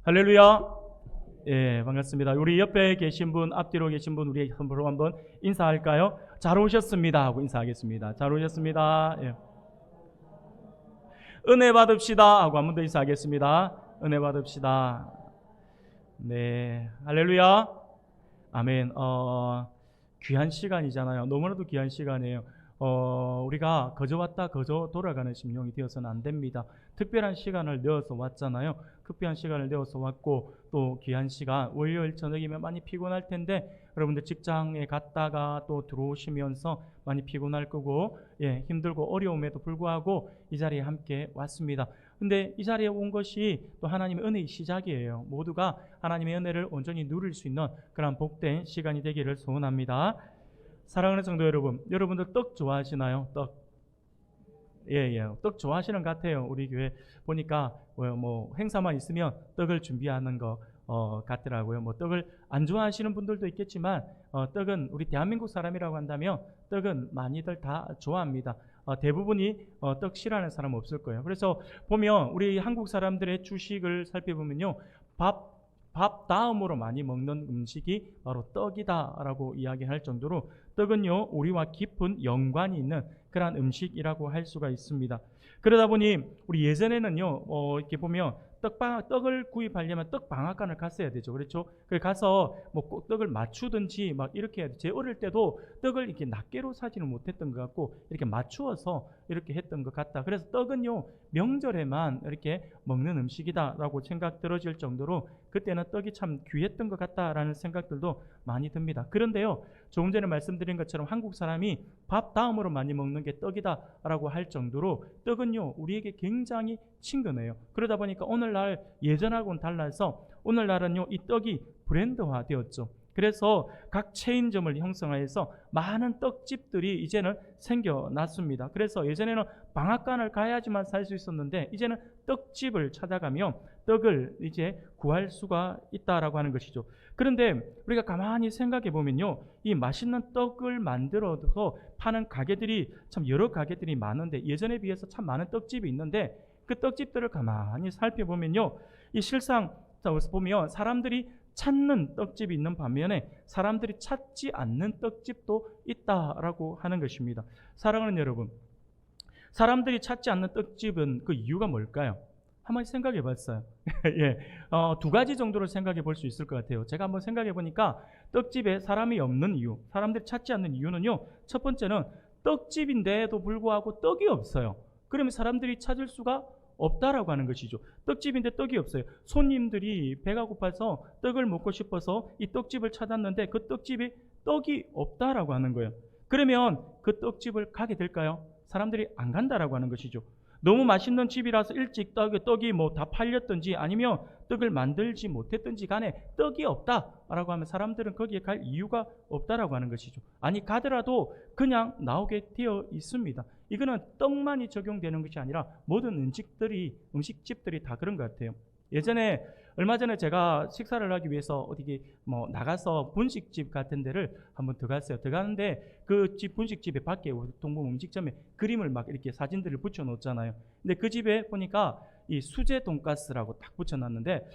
할렐루야. 예, 반갑습니다. 우리 옆에 계신 분, 앞뒤로 계신 분, 우리 서로 한번 인사할까요? 잘 오셨습니다 하고 인사하겠습니다. 잘 오셨습니다. 예. 은혜 받읍시다 하고 한 번 더 인사하겠습니다. 은혜 받읍시다. 네, 할렐루야. 아멘. 귀한 시간이잖아요. 너무나도 귀한 시간이에요. 우리가 거저 왔다 거저 돌아가는 심령이 되어서는 안 됩니다. 특별한 시간을 내어서 왔잖아요. 특별한 시간을 내어서 왔고, 또 귀한 시간, 월요일 저녁이면 많이 피곤할 텐데, 여러분들 직장에 갔다가 또 들어오시면서 많이 피곤할 거고, 예, 힘들고 어려움에도 불구하고 이 자리에 함께 왔습니다. 근데 이 자리에 온 것이 또 하나님의 은혜의 시작이에요. 모두가 하나님의 은혜를 온전히 누릴 수 있는 그런 복된 시간이 되기를 소원합니다. 사랑하는 성도 여러분, 여러분들 떡 좋아하시나요? 떡. 예. 떡 좋아하시는 것 같아요. 우리 교회 보니까 뭐 행사만 있으면 떡을 준비하는 거 같더라고요. 뭐 떡을 안 좋아하시는 분들도 있겠지만 떡은 우리 대한민국 사람이라고 한다면 떡은 많이들 다 좋아합니다. 대부분이 떡 싫어하는 사람 없을 거예요. 그래서 보면 우리 한국 사람들의 주식을 살펴보면요, 밥 다음으로 많이 먹는 음식이 바로 떡이다라고 이야기할 정도로 떡은요, 우리와 깊은 연관이 있는 그러한 음식이라고 할 수가 있습니다. 그러다 보니 우리 예전에는요, 이렇게 보면 떡을 구입하려면 떡방앗간을 갔어야 되죠. 그렇죠? 그 가서 뭐 떡을 맞추든지 막 이렇게 해야 돼. 제 어릴 때도 떡을 이렇게 낱개로 사지는 못했던 것 같고, 이렇게 맞추어서 이렇게 했던 것 같다. 그래서 떡은요, 명절에만 이렇게 먹는 음식이다라고 생각 들어질 정도로 그때는 떡이 참 귀했던 것 같다라는 생각들도 많이 듭니다. 그런데요, 조금 전에 말씀드린 것처럼 한국 사람이 밥 다음으로 많이 먹는 게 떡이다라고 할 정도로 떡은요, 우리에게 굉장히 친근해요. 그러다 보니까 오늘날 예전하고는 달라서 오늘날은요, 이 떡이 브랜드화 되었죠. 그래서 각 체인점을 형성해서 많은 떡집들이 이제는 생겨났습니다. 그래서 예전에는 방앗간을 가야지만 살 수 있었는데, 이제는 떡집을 찾아가면 떡을 이제 구할 수가 있다라고 하는 것이죠. 그런데 우리가 가만히 생각해 보면요, 이 맛있는 떡을 만들어서 파는 가게들이 참 여러 가게들이 많은데, 예전에 비해서 참 많은 떡집이 있는데, 그 떡집들을 가만히 살펴보면요, 이 실상 보면 사람들이 찾는 떡집이 있는 반면에 사람들이 찾지 않는 떡집도 있다라고 하는 것입니다. 사랑하는 여러분, 사람들이 찾지 않는 떡집은 그 이유가 뭘까요? 한번 생각해 봤어요. 예, 두 가지 정도로 생각해 볼 수 있을 것 같아요. 제가 한번 생각해 보니까 떡집에 사람이 없는 이유, 사람들이 찾지 않는 이유는요, 첫 번째는 떡집인데도 불구하고 떡이 없어요. 그러면 사람들이 찾을 수가 없다라고 하는 것이죠. 떡집인데 떡이 없어요. 손님들이 배가 고파서 떡을 먹고 싶어서 이 떡집을 찾았는데 그 떡집에 떡이 없다라고 하는 거예요. 그러면 그 떡집을 가게 될까요? 사람들이 안 간다라고 하는 것이죠. 너무 맛있는 집이라서 일찍 떡이 뭐 다 팔렸든지 아니면 떡을 만들지 못했든지 간에 떡이 없다라고 하면 사람들은 거기에 갈 이유가 없다라고 하는 것이죠. 아니, 가더라도 그냥 나오게 되어 있습니다. 이거는 떡만이 적용되는 것이 아니라 모든 음식집들이 다 그런 것 같아요. 예전에 얼마 전에 제가 식사를 하기 위해서 어디 뭐 나가서 분식집 같은 데를 한번 들어갔어요. 들어가는데 그 집 분식집에 밖에 동봉 음식점에 그림을 막 이렇게 사진들을 붙여 놓잖아요. 근데 그 집에 보니까 이 수제 돈가스라고 딱 붙여놨는데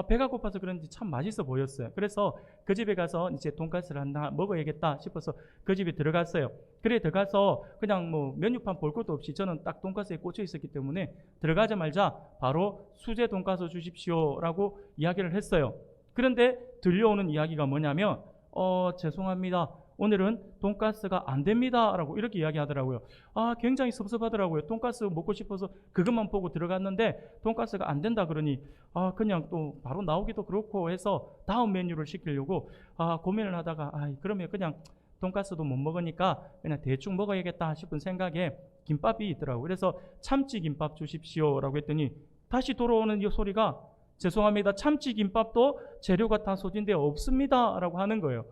배가 고파서 그런지 참 맛있어 보였어요. 그래서 그 집에 가서 이제 돈가스를 하나 먹어야겠다 싶어서 그 집에 들어갔어요. 그래 들어가서 그냥 뭐 메뉴판 볼 것도 없이 저는 딱 돈가스에 꽂혀 있었기 때문에 들어가자마자 바로 수제 돈가스 주십시오라고 이야기를 했어요. 그런데 들려오는 이야기가 뭐냐면 죄송합니다, 오늘은 돈가스가 안 됩니다 라고 이렇게 이야기하더라고요. 굉장히 섭섭하더라고요. 돈가스 먹고 싶어서 그것만 보고 들어갔는데 돈가스가 안 된다 그러니 그냥 또 바로 나오기도 그렇고 해서 다음 메뉴를 시키려고 고민을 하다가 그러면 그냥 돈가스도 못 먹으니까 그냥 대충 먹어야겠다 싶은 생각에 김밥이 있더라고요. 그래서 참치김밥 주십시오라고 했더니 다시 돌아오는 이 소리가, 죄송합니다, 참치김밥도 재료가 다 소진되어 없습니다 라고 하는 거예요.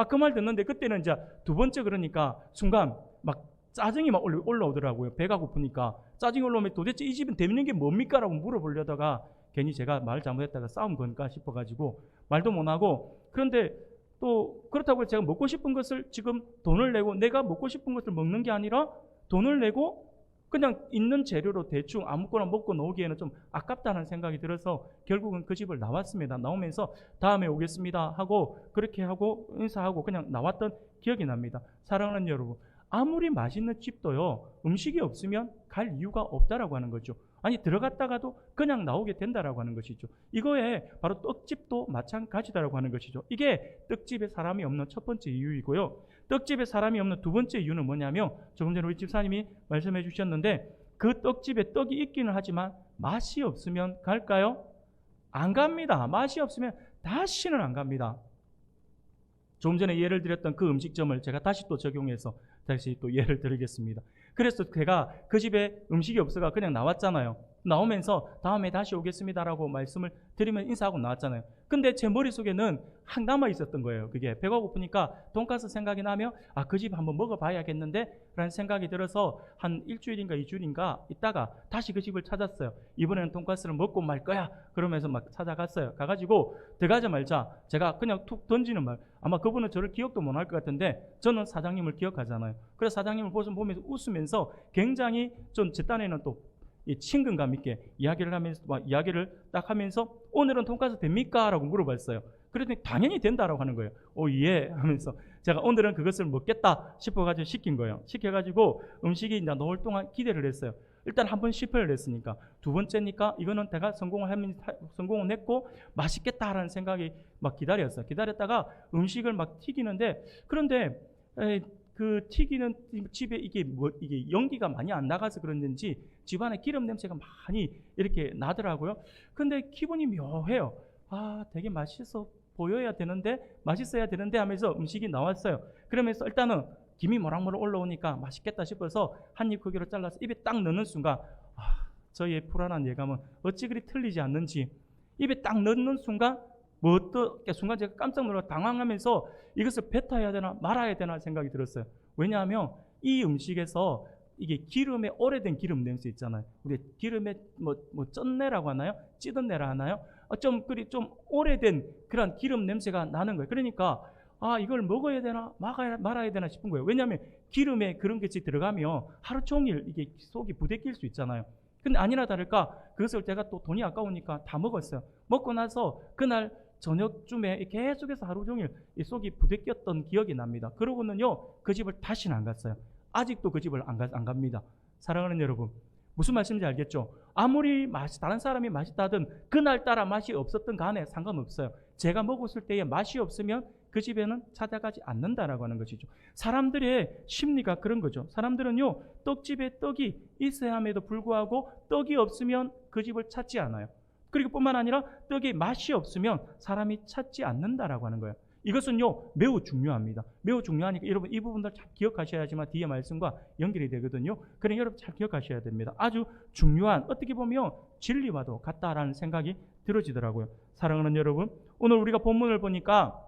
그 말 듣는데 그때는 이제 두 번째 그러니까 순간 막 짜증이 막 올라오더라고요. 배가 고프니까 짜증이 올라오면 도대체 이 집은 되는 게 뭡니까? 라고 물어보려다가 괜히 제가 말 잘못했다가 싸움 건가 싶어가지고 말도 못하고, 그런데 또 그렇다고 제가 먹고 싶은 것을 지금 돈을 내고 내가 먹고 싶은 것을 먹는 게 아니라 돈을 내고 그냥 있는 재료로 대충 아무거나 먹고 나오기에는 좀 아깝다는 생각이 들어서 결국은 그 집을 나왔습니다. 나오면서 다음에 오겠습니다 하고 그렇게 하고 인사하고 그냥 나왔던 기억이 납니다. 사랑하는 여러분, 아무리 맛있는 집도요, 음식이 없으면 갈 이유가 없다라고 하는 거죠. 아니, 들어갔다가도 그냥 나오게 된다라고 하는 것이죠. 이거에 바로 떡집도 마찬가지다라고 하는 것이죠. 이게 떡집에 사람이 없는 첫 번째 이유이고요. 떡집에 사람이 없는 두 번째 이유는 뭐냐면, 조금 전에 우리 집사님이 말씀해 주셨는데, 그 떡집에 떡이 있기는 하지만 맛이 없으면 갈까요? 안 갑니다. 맛이 없으면 다시는 안 갑니다. 조금 전에 예를 드렸던 그 음식점을 제가 다시 또 적용해서 다시 또 예를 드리겠습니다. 그래서 제가 그 집에 음식이 없어가 그냥 나왔잖아요. 나오면서 다음에 다시 오겠습니다라고 말씀을 드리면 인사하고 나왔잖아요. 근데 제 머릿속에는 항 남아 있었던 거예요. 그게 배가 고프니까 돈가스 생각이 나며 그 집 한번 먹어봐야겠는데 라는 생각이 들어서 한 일주일인가 2주일인가 있다가 다시 그 집을 찾았어요. 이번에는 돈가스를 먹고 말 거야 그러면서 막 찾아갔어요. 가가지고 들어가자마자 제가 그냥 툭 던지는 말, 아마 그분은 저를 기억도 못 할 것 같은데 저는 사장님을 기억하잖아요. 그래서 사장님을 보면서 웃으면서 굉장히 좀 제 딴에는 또 친근감 있게 이야기를 하면서 이야기를 딱 하면서 오늘은 돈가스 됩니까? 라고 물어봤어요. 그랬더니 당연히 된다라고 하는 거예요. 예 하면서 제가 오늘은 그것을 먹겠다 싶어가지고 시킨 거예요. 시켜가지고 음식이 이제 나올 동안 기대를 했어요. 일단 한 번 실패를 했으니까 두 번째니까 이거는 내가 성공을 했고 맛있겠다라는 생각이 막 기다렸어요. 기다렸다가 음식을 막 튀기는데, 그런데 그 튀기는 집에 이게 연기가 많이 안 나가서 그런지 집안에 기름 냄새가 많이 이렇게 나더라고요. 근데 기분이 묘해요. 되게 맛있어 보여야 되는데, 맛있어야 되는데 하면서 음식이 나왔어요. 그러면서 일단은 김이 모락모락 올라오니까 맛있겠다 싶어서 한 입 크기로 잘라서 입에 딱 넣는 순간 저의 불안한 예감은 어찌 그리 틀리지 않는지, 입에 딱 넣는 순간 어떻게 순간 제가 깜짝 놀라 당황하면서 이것을 뱉어야 되나 말아야 되나 생각이 들었어요. 왜냐하면 이 음식에서 이게 기름에 오래된 기름 냄새 있잖아요. 우리 기름에 뭐 쩐내라고 하나요? 찌든 내라 하나요? 좀 오래된 그런 기름 냄새가 나는 거예요. 그러니까 이걸 먹어야 되나 말아야 되나 싶은 거예요. 왜냐하면 기름에 그런 것이 들어가면 하루 종일 이게 속이 부대낄 수 있잖아요. 근데 아니나 다를까 그것을 제가 또 돈이 아까우니까 다 먹었어요. 먹고 나서 그날 저녁쯤에 계속해서 하루 종일 이 속이 부대꼈던 기억이 납니다. 그러고는요 그 집을 다시는 안 갔어요. 아직도 그 집을 안 갑니다. 사랑하는 여러분, 무슨 말씀인지 알겠죠? 아무리 다른 사람이 맛있다든 그날따라 맛이 없었던 간에 상관없어요. 제가 먹었을 때에 맛이 없으면 그 집에는 찾아가지 않는다라고 하는 것이죠. 사람들의 심리가 그런 거죠. 사람들은요 떡집에 떡이 있어야 함에도 불구하고 떡이 없으면 그 집을 찾지 않아요. 그리고 뿐만 아니라 떡이 맛이 없으면 사람이 찾지 않는다라고 하는 거예요. 이것은요 매우 중요합니다. 매우 중요하니까 여러분 이 부분들 잘 기억하셔야지만 뒤에 말씀과 연결이 되거든요. 그러니 여러분 잘 기억하셔야 됩니다. 아주 중요한, 어떻게 보면 진리와도 같다라는 생각이 들어지더라고요. 사랑하는 여러분, 오늘 우리가 본문을 보니까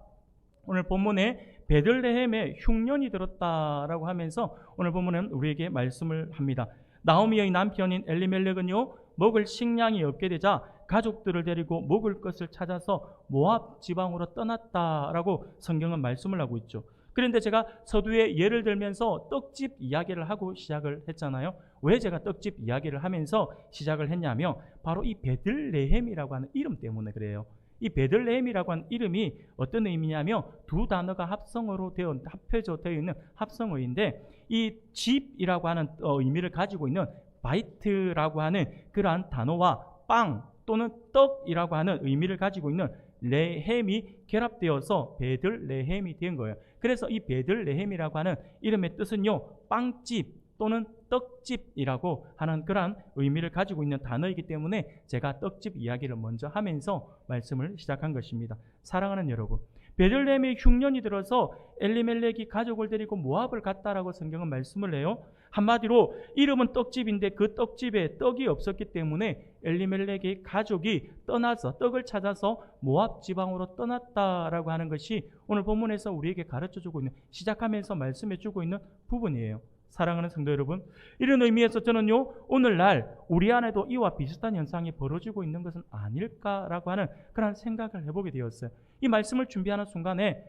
오늘 본문에 베들레헴에 흉년이 들었다라고 하면서 오늘 본문은 우리에게 말씀을 합니다. 나오미의 남편인 엘리멜렉은요 먹을 식량이 없게 되자 가족들을 데리고 먹을 것을 찾아서 모압 지방으로 떠났다라고 성경은 말씀을 하고 있죠. 그런데 제가 서두에 예를 들면서 떡집 이야기를 하고 시작을 했잖아요. 왜 제가 떡집 이야기를 하면서 시작을 했냐면 바로 이 베들레헴이라고 하는 이름 때문에 그래요. 이 베들레헴이라고 하는 이름이 어떤 의미냐면 두 단어가 합해져 되어 있는 합성어인데, 이 집이라고 하는 의미를 가지고 있는 바이트라고 하는 그러한 단어와 빵 또는 떡이라고 하는 의미를 가지고 있는 레헴이 결합되어서 베들레헴이 된 거예요. 그래서 이 베들레헴이라고 하는 이름의 뜻은요 빵집 또는 떡집이라고 하는 그러한 의미를 가지고 있는 단어이기 때문에 제가 떡집 이야기를 먼저 하면서 말씀을 시작한 것입니다. 사랑하는 여러분, 베들레헴에 흉년이 들어서 엘리멜렉이 가족을 데리고 모압을 갔다라고 성경은 말씀을 해요. 한마디로 이름은 떡집인데 그 떡집에 떡이 없었기 때문에 엘리멜렉의 가족이 떠나서 떡을 찾아서 모압 지방으로 떠났다라고 하는 것이 오늘 본문에서 우리에게 가르쳐주고 있는, 시작하면서 말씀해주고 있는 부분이에요. 사랑하는 성도 여러분, 이런 의미에서 저는요 오늘날 우리 안에도 이와 비슷한 현상이 벌어지고 있는 것은 아닐까라고 하는 그런 생각을 해보게 되었어요. 이 말씀을 준비하는 순간에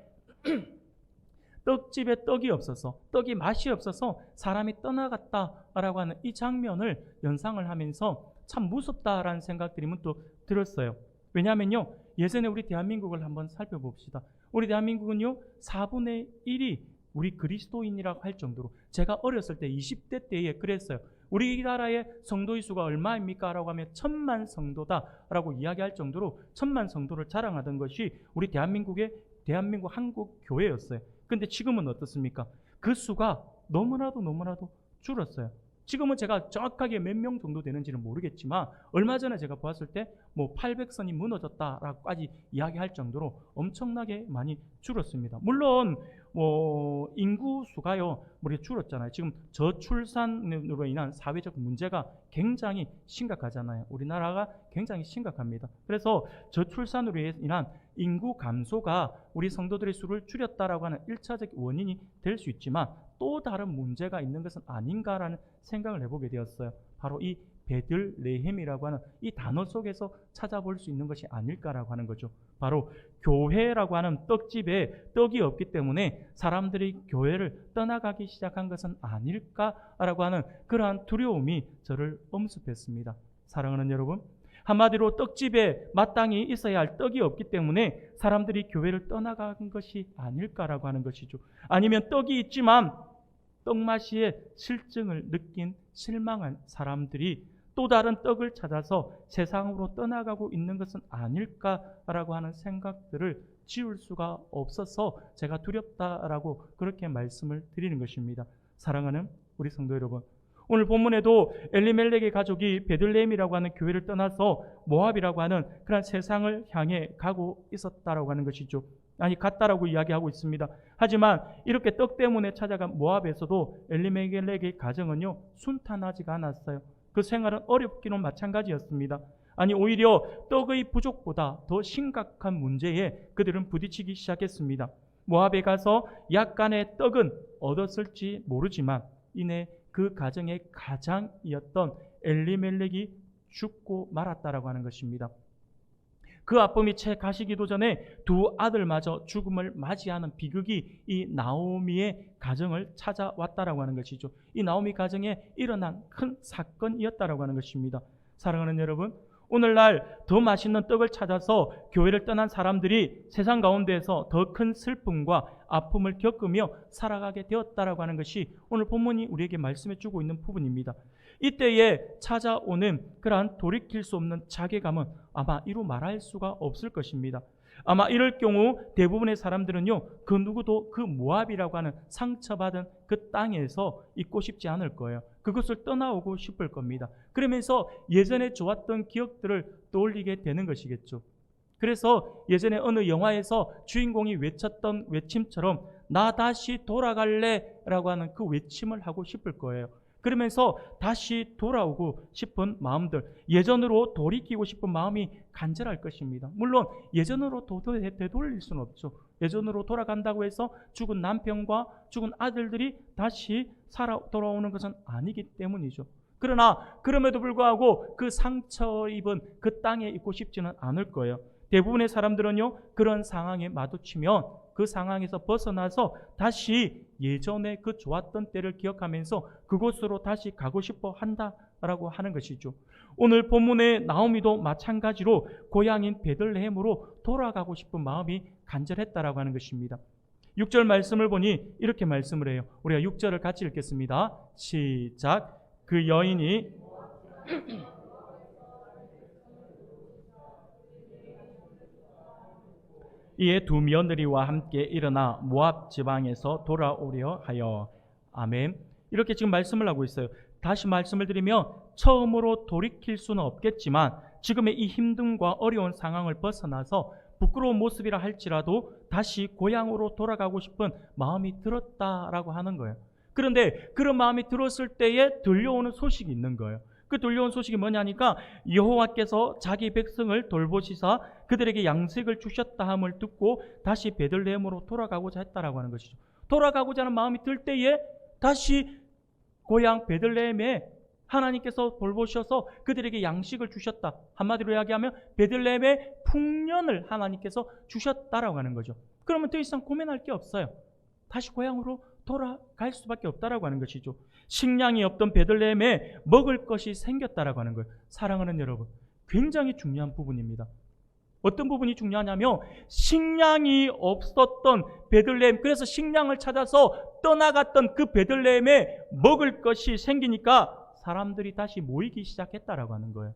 떡집에 떡이 없어서, 떡이 맛이 없어서 사람이 떠나갔다라고 하는 이 장면을 연상을 하면서 참 무섭다라는 생각들이 문득 들었어요. 왜냐하면요, 예전에 우리 대한민국을 한번 살펴봅시다. 우리 대한민국은요 4분의 1이 우리 그리스도인이라고 할 정도로, 제가 어렸을 때 20대 때에 그랬어요. 우리나라의 성도의 수가 얼마입니까? 라고 하면 1000만 성도다 라고 이야기할 정도로 1000만 성도를 자랑하던 것이 우리 대한민국 한국 교회였어요. 근데 지금은 어떻습니까? 그 수가 너무나도 줄었어요. 지금은 제가 정확하게 몇 명 정도 되는지는 모르겠지만 얼마 전에 제가 보았을 때 뭐 800선이 무너졌다라고까지 이야기할 정도로 엄청나게 많이 줄었습니다. 물론 뭐 인구 수가요 이렇게 줄었잖아요. 지금 저출산으로 인한 사회적 문제가 굉장히 심각하잖아요. 우리나라가 굉장히 심각합니다. 그래서 저출산으로 인한 인구 감소가 우리 성도들의 수를 줄였다라고 하는 1차적 원인이 될 수 있지만 또 다른 문제가 있는 것은 아닌가라는 생각을 해보게 되었어요. 바로 이 베들레헴이라고 하는 이 단어 속에서 찾아볼 수 있는 것이 아닐까라고 하는 거죠. 바로 교회라고 하는 떡집에 떡이 없기 때문에 사람들이 교회를 떠나가기 시작한 것은 아닐까라고 하는 그러한 두려움이 저를 엄습했습니다. 사랑하는 여러분, 한마디로 떡집에 마땅히 있어야 할 떡이 없기 때문에 사람들이 교회를 떠나간 것이 아닐까라고 하는 것이죠. 아니면 떡이 있지만 떡맛이의 실증을 느낀 실망한 사람들이 또 다른 떡을 찾아서 세상으로 떠나가고 있는 것은 아닐까라고 하는 생각들을 지울 수가 없어서 제가 두렵다라고 그렇게 말씀을 드리는 것입니다. 사랑하는 우리 성도 여러분, 오늘 본문에도 엘리멜렉의 가족이 베들레헴이라고 하는 교회를 떠나서 모압이라고 하는 그런 세상을 향해 가고 있었다라고 하는 것이죠. 아니, 갔다라고 이야기하고 있습니다. 하지만 이렇게 떡 때문에 찾아간 모압에서도 엘리멜렉의 가정은요 순탄하지가 않았어요. 그 생활은 어렵기는 마찬가지였습니다. 아니, 오히려 떡의 부족보다 더 심각한 문제에 그들은 부딪히기 시작했습니다. 모압에 가서 약간의 떡은 얻었을지 모르지만 이내 그 가정의 가장이었던 엘리멜렉이 죽고 말았다라고 하는 것입니다. 그 아픔이 채 가시기도 전에 두 아들마저 죽음을 맞이하는 비극이 이 나오미의 가정을 찾아왔다라고 하는 것이죠. 이 나오미 가정에 일어난 큰 사건이었다라고 하는 것입니다. 사랑하는 여러분, 오늘날 더 맛있는 떡을 찾아서 교회를 떠난 사람들이 세상 가운데에서 더 큰 슬픔과 아픔을 겪으며 살아가게 되었다라고 하는 것이 오늘 본문이 우리에게 말씀해 주고 있는 부분입니다. 이때에 찾아오는 그러한 돌이킬 수 없는 자괴감은 아마 이루 말할 수가 없을 것입니다. 아마 이럴 경우 대부분의 사람들은요, 그 누구도 그 모압이라고 하는 상처받은 그 땅에서 있고 싶지 않을 거예요. 그것을 떠나오고 싶을 겁니다. 그러면서 예전에 좋았던 기억들을 떠올리게 되는 것이겠죠. 그래서 예전에 어느 영화에서 주인공이 외쳤던 외침처럼 나 다시 돌아갈래 라고 하는 그 외침을 하고 싶을 거예요. 그러면서 다시 돌아오고 싶은 마음들, 예전으로 돌이키고 싶은 마음이 간절할 것입니다. 물론 예전으로 되돌릴 수는 없죠. 예전으로 돌아간다고 해서 죽은 남편과 죽은 아들들이 다시 돌아오는 것은 아니기 때문이죠. 그러나 그럼에도 불구하고 그 상처 입은 그 땅에 있고 싶지는 않을 거예요. 대부분의 사람들은요, 그런 상황에 마주치면 그 상황에서 벗어나서 다시 예전에 그 좋았던 때를 기억하면서 그곳으로 다시 가고 싶어 한다라고 하는 것이죠. 오늘 본문의 나오미도 마찬가지로 고향인 베들레헴으로 돌아가고 싶은 마음이 간절했다라고 하는 것입니다. 6절 말씀을 보니 이렇게 말씀을 해요. 우리가 6절을 같이 읽겠습니다. 시작. 그 여인이 이에 두 며느리와 함께 일어나 모압 지방에서 돌아오려 하여. 아멘. 이렇게 지금 말씀을 하고 있어요. 다시 말씀을 드리면 처음으로 돌이킬 수는 없겠지만 지금의 이 힘듦과 어려운 상황을 벗어나서 부끄러운 모습이라 할지라도 다시 고향으로 돌아가고 싶은 마음이 들었다라고 하는 거예요. 그런데 그런 마음이 들었을 때에 들려오는 소식이 있는 거예요. 그 들려온 소식이 뭐냐니까 여호와께서 자기 백성을 돌보시사 그들에게 양식을 주셨다 함을 듣고 다시 베들레헴으로 돌아가고자 했다라고 하는 것이죠. 돌아가고자 하는 마음이 들 때에 다시 고향 베들레헴에 하나님께서 돌보셔서 그들에게 양식을 주셨다. 한마디로 이야기하면 베들레헴의 풍년을 하나님께서 주셨다라고 하는 거죠. 그러면 더 이상 고민할 게 없어요. 다시 고향으로 돌아갈 수밖에 없다라고 하는 것이죠. 식량이 없던 베들레헴에 먹을 것이 생겼다라고 하는 거예요. 사랑하는 여러분, 굉장히 중요한 부분입니다. 어떤 부분이 중요하냐면 식량이 없었던 베들레헴, 그래서 식량을 찾아서 떠나갔던 그 베들레헴에 먹을 것이 생기니까 사람들이 다시 모이기 시작했다라고 하는 거예요.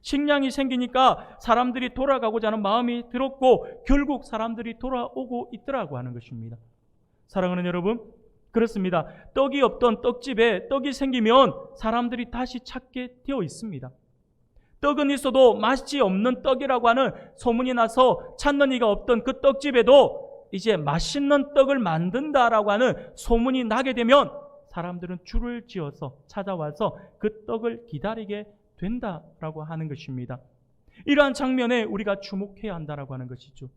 식량이 생기니까 사람들이 돌아가고자 하는 마음이 들었고 결국 사람들이 돌아오고 있더라고 하는 것입니다. 사랑하는 여러분, 그렇습니다. 떡이 없던 떡집에 떡이 생기면 사람들이 다시 찾게 되어 있습니다. 떡은 있어도 맛이 없는 떡이라고 하는 소문이 나서 찾는 이가 없던 그 떡집에도 이제 맛있는 떡을 만든다라고 하는 소문이 나게 되면 사람들은 줄을 지어서 찾아와서 그 떡을 기다리게 된다라고 하는 것입니다. 이러한 장면에 우리가 주목해야 한다라고 하는 것이죠.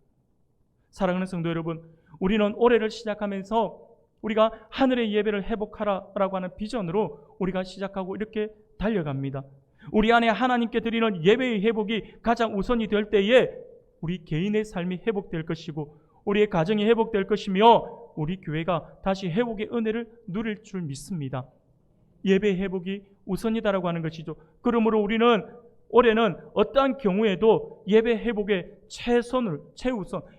사랑하는 성도 여러분, 우리는 올해를 시작하면서 우리가 하늘의 예배를 회복하라라고 하는 비전으로 우리가 시작하고 이렇게 달려갑니다. 우리 안에 하나님께 드리는 예배의 회복이 가장 우선이 될 때에 우리 개인의 삶이 회복될 것이고 우리의 가정이 회복될 것이며 우리 교회가 다시 회복의 은혜를 누릴 줄 믿습니다. 예배 회복이 우선이다라고 하는 것이죠. 그러므로 우리는 올해는 어떠한 경우에도 예배 회복의 최우선,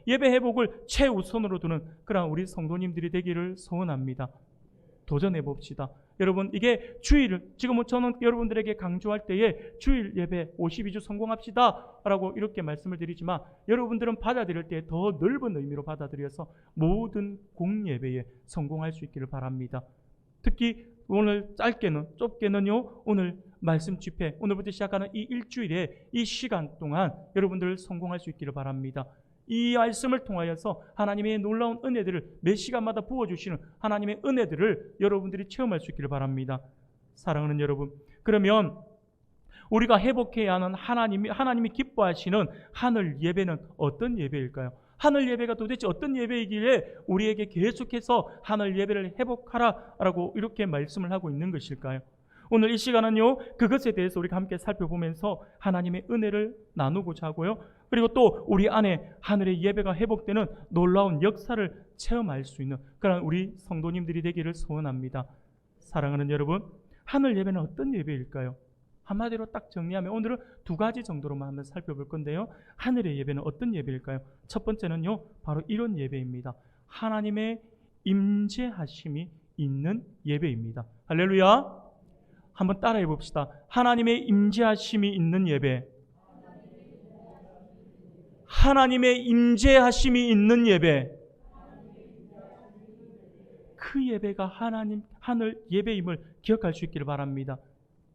예배 회복을 최우선으로 두는 그런 우리 성도님들이 되기를 소원합니다. 도전해 봅시다. 여러분, 이게 주일을 지금은 저는 여러분들에게 강조할 때에 주일 예배 52주 성공합시다 라고 이렇게 말씀을 드리지만 여러분들은 받아들일 때 더 넓은 의미로 받아들여서 모든 공예배에 성공할 수 있기를 바랍니다. 특히 오늘 좁게는요, 오늘 말씀 집회, 오늘부터 시작하는 이 일주일에 이 시간 동안 여러분들 성공할 수 있기를 바랍니다. 이 말씀을 통하여서 하나님의 놀라운 은혜들을 매 시간마다 부어주시는 하나님의 은혜들을 여러분들이 체험할 수 있기를 바랍니다. 사랑하는 여러분, 그러면 우리가 회복해야 하는 하나님이 기뻐하시는 하늘 예배는 어떤 예배일까요? 하늘 예배가 도대체 어떤 예배이길래 우리에게 계속해서 하늘 예배를 회복하라라고 이렇게 말씀을 하고 있는 것일까요? 오늘 이 시간은요, 그것에 대해서 우리가 함께 살펴보면서 하나님의 은혜를 나누고자 하고요. 그리고 또 우리 안에 하늘의 예배가 회복되는 놀라운 역사를 체험할 수 있는 그런 우리 성도님들이 되기를 소원합니다. 사랑하는 여러분, 하늘 예배는 어떤 예배일까요? 한마디로 딱 정리하면 오늘은 두 가지 정도로만 한번 살펴볼 건데요. 하늘의 예배는 어떤 예배일까요? 첫 번째는요, 바로 이런 예배입니다. 하나님의 임재하심이 있는 예배입니다. 할렐루야! 한번 따라해 봅시다. 하나님의 임재하심이 있는 예배. 하나님의 임재하심이 있는 예배. 그 예배가 하늘 예배임을 기억할 수 있기를 바랍니다.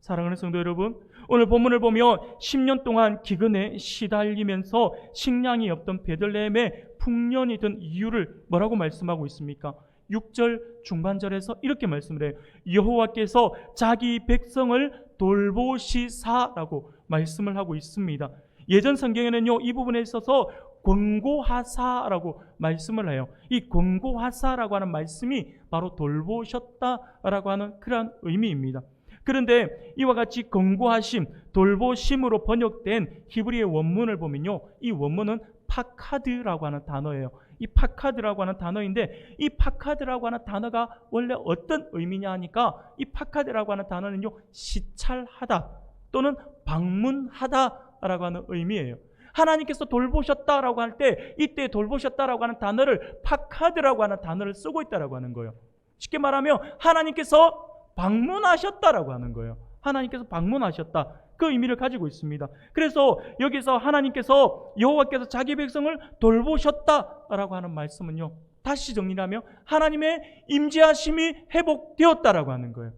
사랑하는 성도 여러분, 오늘 본문을 보면 10년 동안 기근에 시달리면서 식량이 없던 베들레헴에 풍년이 든 이유를 뭐라고 말씀하고 있습니까? 6절 중반절에서 이렇게 말씀을 해요. 여호와께서 자기 백성을 돌보시사라고 말씀을 하고 있습니다. 예전 성경에는요, 이 부분에 있어서 권고하사라고 말씀을 해요. 이 권고하사라고 하는 말씀이 바로 돌보셨다라고 하는 그러한 의미입니다. 그런데 이와 같이 권고하심, 돌보심으로 번역된 히브리의 원문을 보면요, 이 원문은 파카드라고 하는 단어예요. 이 파카드라고 하는 단어인데 이 파카드라고 하는 단어가 원래 어떤 의미냐 하니까 이 파카드라고 하는 단어는요, 시찰하다 또는 방문하다라고 하는 의미예요. 하나님께서 돌보셨다라고 할 때 이때 돌보셨다라고 하는 단어를 파카드라고 하는 단어를 쓰고 있다라고 하는 거예요. 쉽게 말하면 하나님께서 방문하셨다라고 하는 거예요. 하나님께서 방문하셨다. 그 의미를 가지고 있습니다. 그래서 여기서 하나님께서 여호와께서 자기 백성을 돌보셨다라고 하는 말씀은요, 다시 정리하면 하나님의 임재하심이 회복되었다라고 하는 거예요.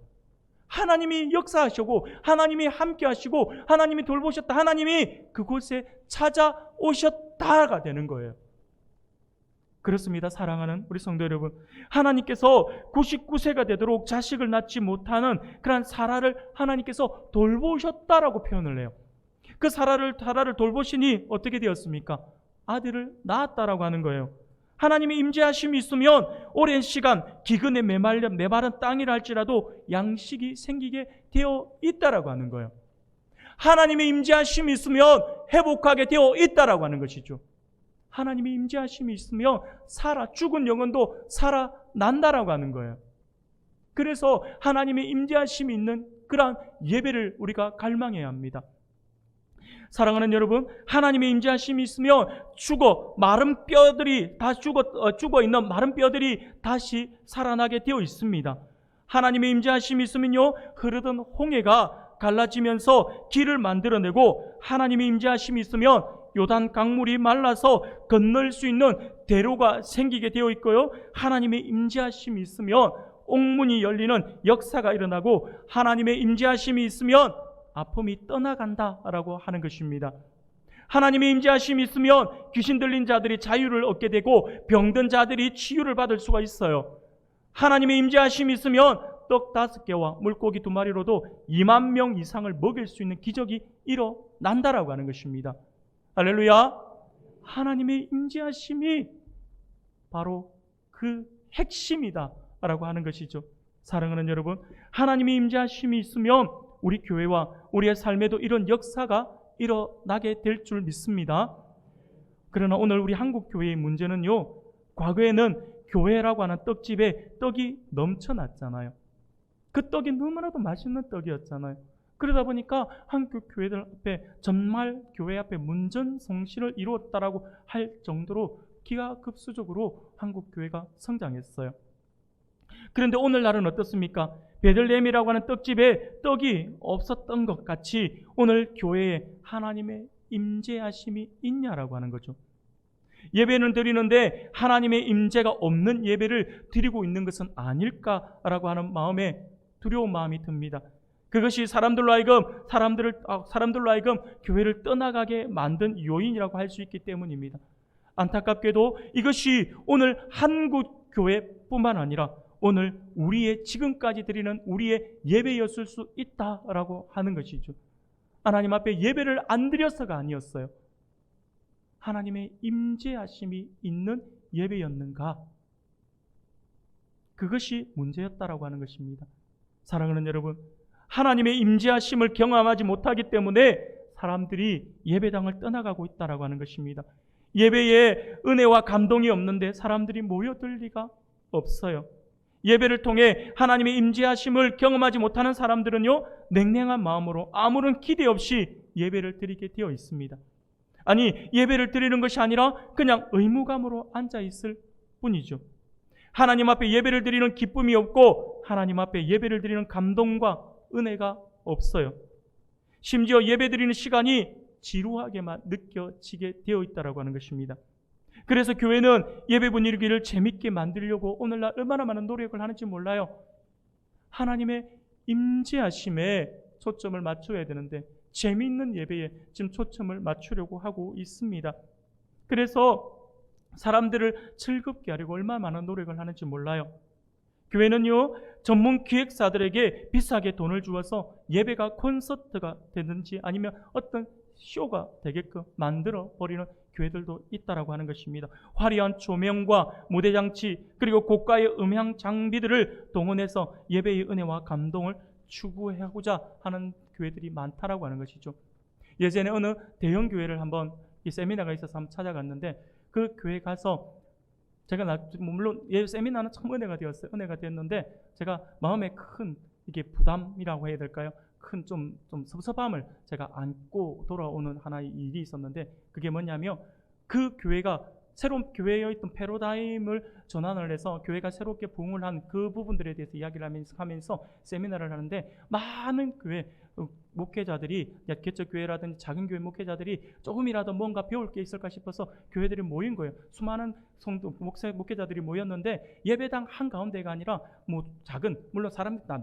하나님이 역사하시고 하나님이 함께 하시고 하나님이 돌보셨다. 하나님이 그곳에 찾아오셨다가 되는 거예요. 그렇습니다. 사랑하는 우리 성도 여러분, 하나님께서 99세가 되도록 자식을 낳지 못하는 그런 사라를 하나님께서 돌보셨다라고 표현을 해요. 그 사라를 돌보시니 어떻게 되었습니까? 아들을 낳았다라고 하는 거예요. 하나님의 임재하심이 있으면 오랜 시간 기근에 메마른 땅이라 할지라도 양식이 생기게 되어 있다라고 하는 거예요. 하나님의 임재하심이 있으면 회복하게 되어 있다라고 하는 것이죠. 하나님의 임재하심이 있으면 죽은 영혼도 난다라고 하는 거예요. 그래서 하나님의 임재하심이 있는 그러한 예배를 우리가 갈망해야 합니다. 사랑하는 여러분, 하나님의 임재하심이 있으면 마른 뼈들이 다 죽어 있는 마른 뼈들이 다시 살아나게 되어 있습니다. 하나님의 임재하심이 있으면요, 흐르던 홍해가 갈라지면서 길을 만들어내고, 하나님의 임재하심이 있으면 요단 강물이 말라서 건널 수 있는 대로가 생기게 되어 있고요, 하나님의 임재하심이 있으면 옥문이 열리는 역사가 일어나고, 하나님의 임재하심이 있으면 아픔이 떠나간다라고 하는 것입니다. 하나님의 임재하심이 있으면 귀신 들린 자들이 자유를 얻게 되고, 병든 자들이 치유를 받을 수가 있어요. 하나님의 임재하심이 있으면 떡 5개와 물고기 2마리로도 2만 명 이상을 먹일 수 있는 기적이 일어난다라고 하는 것입니다. 할렐루야. 하나님의 임재하심이 바로 그 핵심이다 라고 하는 것이죠. 사랑하는 여러분, 하나님의 임재하심이 있으면 우리 교회와 우리의 삶에도 이런 역사가 일어나게 될 줄 믿습니다. 그러나 오늘 우리 한국교회의 문제는요, 과거에는 교회라고 하는 떡집에 떡이 넘쳐났잖아요. 그 떡이 너무나도 맛있는 떡이었잖아요. 그러다 보니까 한국 교회들 앞에 정말 교회 앞에 문전성시를 이루었다라고 할 정도로 기하급수적으로 한국 교회가 성장했어요. 그런데 오늘날은 어떻습니까? 베들레헴이라고 하는 떡집에 떡이 없었던 것 같이 오늘 교회에 하나님의 임재하심이 있냐라고 하는 거죠. 예배는 드리는데 하나님의 임재가 없는 예배를 드리고 있는 것은 아닐까라고 하는 마음에 두려운 마음이 듭니다. 그것이 사람들로 하여금 교회를 떠나가게 만든 요인이라고 할 수 있기 때문입니다. 안타깝게도 이것이 오늘 한국 교회뿐만 아니라 오늘 우리의 지금까지 드리는 우리의 예배였을 수 있다라고 하는 것이죠. 하나님 앞에 예배를 안 드려서가 아니었어요. 하나님의 임재하심이 있는 예배였는가? 그것이 문제였다라고 하는 것입니다. 사랑하는 여러분, 하나님의 임재하심을 경험하지 못하기 때문에 사람들이 예배당을 떠나가고 있다라고 하는 것입니다. 예배에 은혜와 감동이 없는데 사람들이 모여들 리가 없어요. 예배를 통해 하나님의 임재하심을 경험하지 못하는 사람들은요, 냉랭한 마음으로 아무런 기대 없이 예배를 드리게 되어 있습니다. 아니, 예배를 드리는 것이 아니라 그냥 의무감으로 앉아있을 뿐이죠. 하나님 앞에 예배를 드리는 기쁨이 없고 하나님 앞에 예배를 드리는 감동과 은혜가 없어요. 심지어 예배 드리는 시간이 지루하게만 느껴지게 되어 있다고 하는 것입니다. 그래서 교회는 예배 분위기를 재밌게 만들려고 오늘날 얼마나 많은 노력을 하는지 몰라요. 하나님의 임재하심에 초점을 맞춰야 되는데 재미있는 예배에 지금 초점을 맞추려고 하고 있습니다. 그래서 사람들을 즐겁게 하려고 얼마나 많은 노력을 하는지 몰라요. 교회는요, 전문 기획사들에게 비싸게 돈을 주어서 예배가 콘서트가 되든지 아니면 어떤 쇼가 되게끔 만들어 버리는 교회들도 있다라고 하는 것입니다. 화려한 조명과 무대장치 그리고 고가의 음향 장비들을 동원해서 예배의 은혜와 감동을 추구하고자 하는 교회들이 많다라고 하는 것이죠. 예전에 어느 대형 교회를 한번 이 세미나가 있어서 한번 찾아갔는데 그 교회 가서 제가 물론 예 세미나는 참 은혜가 되었어요. 은혜가 됐는데 제가 마음에 큰 이게 부담이라고 해야 될까요? 큰 좀 섭섭함을 제가 안고 돌아오는 하나의 일이 있었는데 그게 뭐냐면 그 교회가 새로운 교회에 있던 패러다임을 전환을 해서 교회가 새롭게 부흥을 한 그 부분들에 대해서 이야기를 하면서 세미나를 하는데 많은 교회 목회자들이 개척교회라든지 작은 교회 목회자들이 조금이라도 뭔가 배울 게 있을까 싶어서 교회들이 모인 거예요. 수많은 성도 목회자들이 모였는데 예배당 한가운데가 아니라 뭐 작은 물론 사람들 다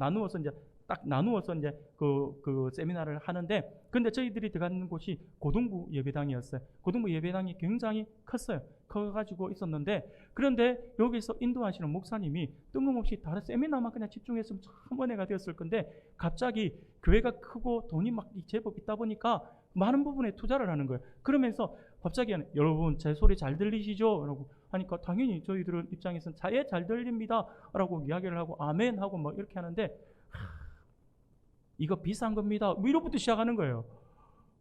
나누어서 이제 그 세미나를 하는데 근데 저희들이 들어가는 곳이 고등부 예배당이었어요. 고등부 예배당이 굉장히 컸어요. 커가지고 있었는데 그런데 여기서 인도하시는 목사님이 뜬금없이 다른 세미나만 그냥 집중했으면 참 은혜가 되었을 건데 갑자기 교회가 크고 돈이 막 제법 있다 보니까 많은 부분에 투자를 하는 거예요. 그러면서 갑자기 여러분 제 소리 잘 들리시죠? 라고 하니까 당연히 저희들은 입장에서는 잘 들립니다 라고 이야기를 하고 아멘 하고 뭐 이렇게 하는데 이거 비싼 겁니다. 뭐 이로부터 시작하는 거예요.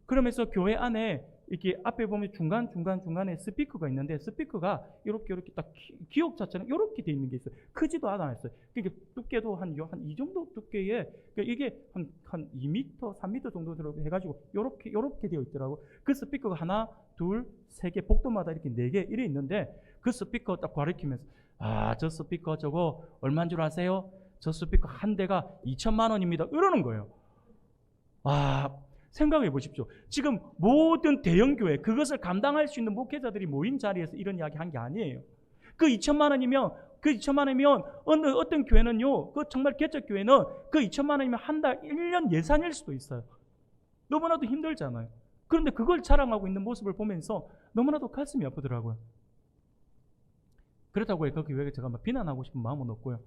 그러면서 교회 안에 이렇게 앞에 보면 중간에 스피커가 있는데 스피커가 이렇게 딱 기역자처럼 이렇게 돼 있는 게 있어요. 크지도 않았어요. 그러니까 두께도 한 이 정도 두께에 그러니까 이게 한 2m, 3m 정도 들어 해가지고 이렇게 되어 있더라고. 그 스피커가 하나, 둘, 세 개, 복도마다 이렇게 4개 이래 있는데 그 스피커 딱 가리키면서 저 스피커 저거 얼마인 줄 아세요? 저 스피커 한 대가 2천만 원입니다. 이러는 거예요. 생각해 보십시오. 지금 모든 대형교회 그것을 감당할 수 있는 목회자들이 모인 자리에서 이런 이야기 한 게 아니에요. 그 2천만 원이면 어떤 교회는요, 그 정말 개척교회는 그 2천만 원이면 한 달 1년 예산일 수도 있어요. 너무나도 힘들잖아요. 그런데 그걸 자랑하고 있는 모습을 보면서 너무나도 가슴이 아프더라고요. 그렇다고 그 교회를 제가 비난하고 싶은 마음은 없고요.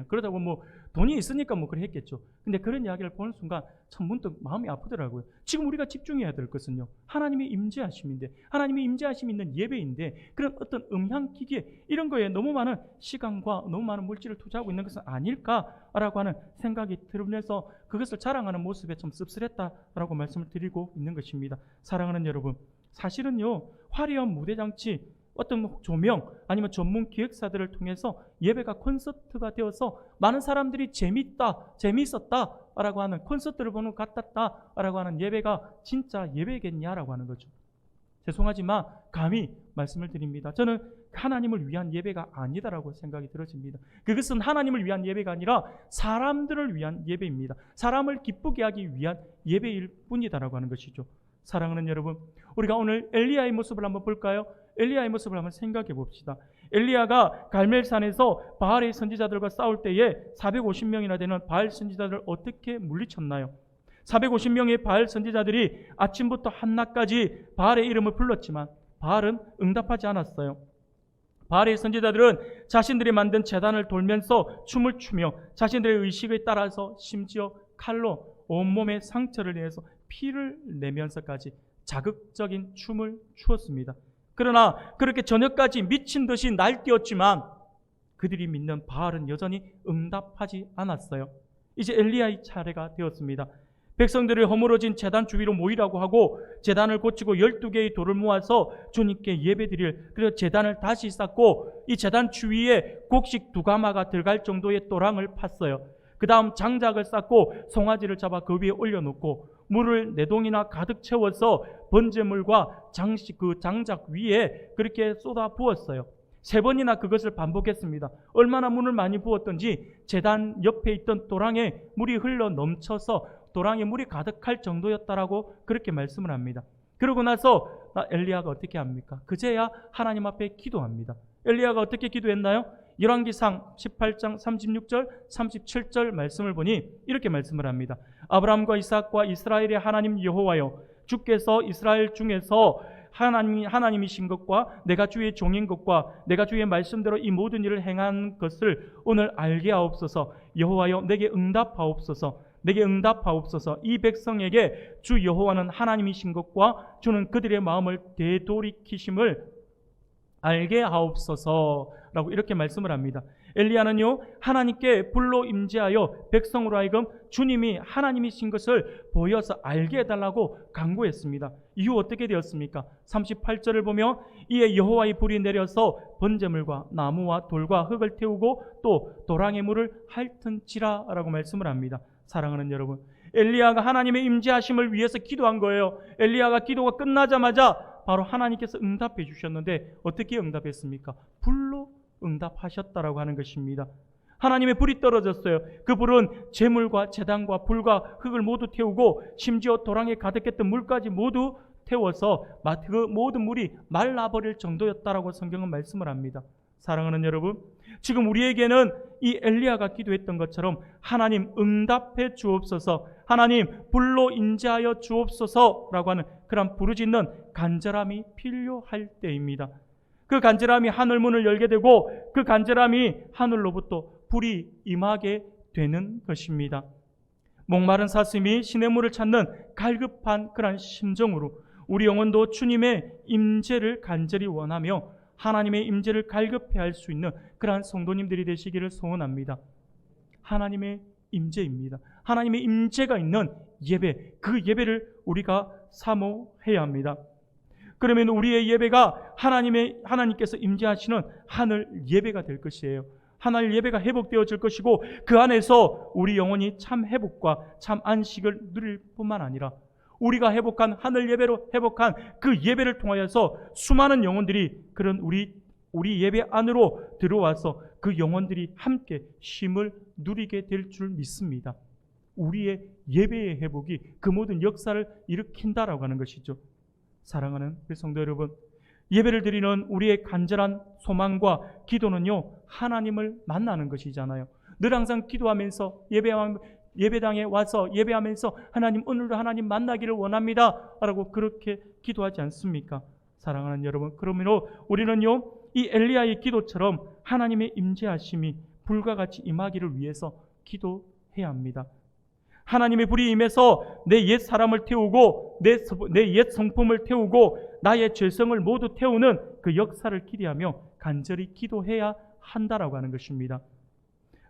그러다고 돈이 있으니까 그래 했겠죠. 근데 그런 이야기를 보는 순간 참 문득 마음이 아프더라고요. 지금 우리가 집중해야 될 것은요, 하나님의 임재하심인데, 하나님의 임재하심이 있는 예배인데, 그런 어떤 음향기계 이런 거에 너무 많은 시간과 너무 많은 물질을 투자하고 있는 것은 아닐까라고 하는 생각이 들면서 그것을 자랑하는 모습에 좀 씁쓸했다라고 말씀을 드리고 있는 것입니다. 사랑하는 여러분, 사실은요, 화려한 무대장치, 어떤 조명 아니면 전문 기획사들을 통해서 예배가 콘서트가 되어서 많은 사람들이 재미있었다라고 하는, 콘서트를 보는 것 같았다라고 하는 예배가 진짜 예배겠냐라고 하는 거죠. 죄송하지만 감히 말씀을 드립니다. 저는 하나님을 위한 예배가 아니다라고 생각이 들어집니다. 그것은 하나님을 위한 예배가 아니라 사람들을 위한 예배입니다. 사람을 기쁘게 하기 위한 예배일 뿐이다라고 하는 것이죠. 사랑하는 여러분, 우리가 오늘 엘리야의 모습을 한번 볼까요? 엘리야의 모습을 한번 생각해 봅시다. 엘리야가 갈멜산에서 바알의 선지자들과 싸울 때에 450명이나 되는 바알 선지자들을 어떻게 물리쳤나요? 450명의 바알 선지자들이 아침부터 한낮까지 바알의 이름을 불렀지만 바알은 응답하지 않았어요. 바알의 선지자들은 자신들이 만든 제단을 돌면서 춤을 추며 자신들의 의식에 따라서 심지어 칼로 온몸에 상처를 내서 피를 내면서까지 자극적인 춤을 추었습니다. 그러나 그렇게 저녁까지 미친 듯이 날뛰었지만 그들이 믿는 바알은 여전히 응답하지 않았어요. 이제 엘리야의 차례가 되었습니다. 백성들을 허물어진 제단 주위로 모이라고 하고 제단을 고치고 12개의 돌을 모아서 주님께 예배드릴, 그리고 제단을 다시 쌓고 이 제단 주위에 곡식 2가마가 들어갈 정도의 또랑을 팠어요. 그 다음 장작을 쌓고 송아지를 잡아 그 위에 올려놓고 물을 4동이나 가득 채워서 번제물과 장작 위에 그렇게 쏟아 부었어요. 3번이나 그것을 반복했습니다. 얼마나 물을 많이 부었던지 제단 옆에 있던 도랑에 물이 흘러 넘쳐서 도랑에 물이 가득할 정도였다라고 그렇게 말씀을 합니다. 그러고 나서 엘리야가 어떻게 합니까? 그제야 하나님 앞에 기도합니다. 엘리야가 어떻게 기도했나요? 열왕기상 18장 36절 37절 말씀을 보니 이렇게 말씀을 합니다. 아브라함과 이삭과 이스라엘의 하나님 여호와여, 주께서 이스라엘 중에서 하나님이신 것과 내가 주의 종인 것과 내가 주의 말씀대로 이 모든 일을 행한 것을 오늘 알게 하옵소서. 여호와여, 내게 응답하옵소서. 내게 응답하옵소서. 이 백성에게 주 여호와는 하나님이신 것과 주는 그들의 마음을 되돌이키심을 알게 하옵소서라고 이렇게 말씀을 합니다. 엘리야는요, 하나님께 불로 임재하여 백성으로 하여금 주님이 하나님이신 것을 보여서 알게 해달라고 간구했습니다. 이후 어떻게 되었습니까? 38절을 보면 이에 여호와의 불이 내려서 번제물과 나무와 돌과 흙을 태우고 또 도랑의 물을 핥은지라라고 말씀을 합니다. 사랑하는 여러분, 엘리야가 하나님의 임재하심을 위해서 기도한 거예요. 엘리야가 기도가 끝나자마자 바로 하나님께서 응답해 주셨는데 어떻게 응답했습니까? 불로 응답하셨다라고 하는 것입니다. 하나님의 불이 떨어졌어요. 그 불은 제물과 제단과 불과 흙을 모두 태우고 심지어 도랑에 가득했던 물까지 모두 태워서 그 모든 물이 말라버릴 정도였다라고 성경은 말씀을 합니다. 사랑하는 여러분, 지금 우리에게는 이 엘리야가 기도했던 것처럼 하나님 응답해 주옵소서, 하나님 불로 임재하여 주옵소서라고 하는 그런 부르짖는 간절함이 필요할 때입니다. 그 간절함이 하늘문을 열게 되고 그 간절함이 하늘로부터 불이 임하게 되는 것입니다. 목마른 사슴이 시냇물을 찾는 갈급한 그런 심정으로 우리 영혼도 주님의 임재를 간절히 원하며 하나님의 임재를 갈급해할 수 있는 그러한 성도님들이 되시기를 소원합니다. 하나님의 임재입니다. 하나님의 임재가 있는 예배, 그 예배를 우리가 사모해야 합니다. 그러면 우리의 예배가 하나님께서 임재하시는 하늘 예배가 될 것이에요. 하늘 예배가 회복되어질 것이고 그 안에서 우리 영혼이 참 회복과 참 안식을 누릴 뿐만 아니라 우리가 회복한 하늘 예배로 회복한 그 예배를 통하여서 수많은 영혼들이 그런 우리 예배 안으로 들어와서 그 영혼들이 함께 쉼을 누리게 될 줄 믿습니다. 우리의 예배의 회복이 그 모든 역사를 일으킨다라고 하는 것이죠. 사랑하는 성도 여러분, 예배를 드리는 우리의 간절한 소망과 기도는요, 하나님을 만나는 것이잖아요. 늘 항상 기도하면서 예배당에 와서 예배하면서 하나님, 오늘도 하나님 만나기를 원합니다 라고 그렇게 기도하지 않습니까? 사랑하는 여러분, 그러므로 우리는요, 이 엘리야의 기도처럼 하나님의 임재하심이 불과 같이 임하기를 위해서 기도해야 합니다. 하나님의 불이 임해서 내 옛 사람을 태우고 내 옛 성품을 태우고 나의 죄성을 모두 태우는 그 역사를 기대하며 간절히 기도해야 한다라고 하는 것입니다.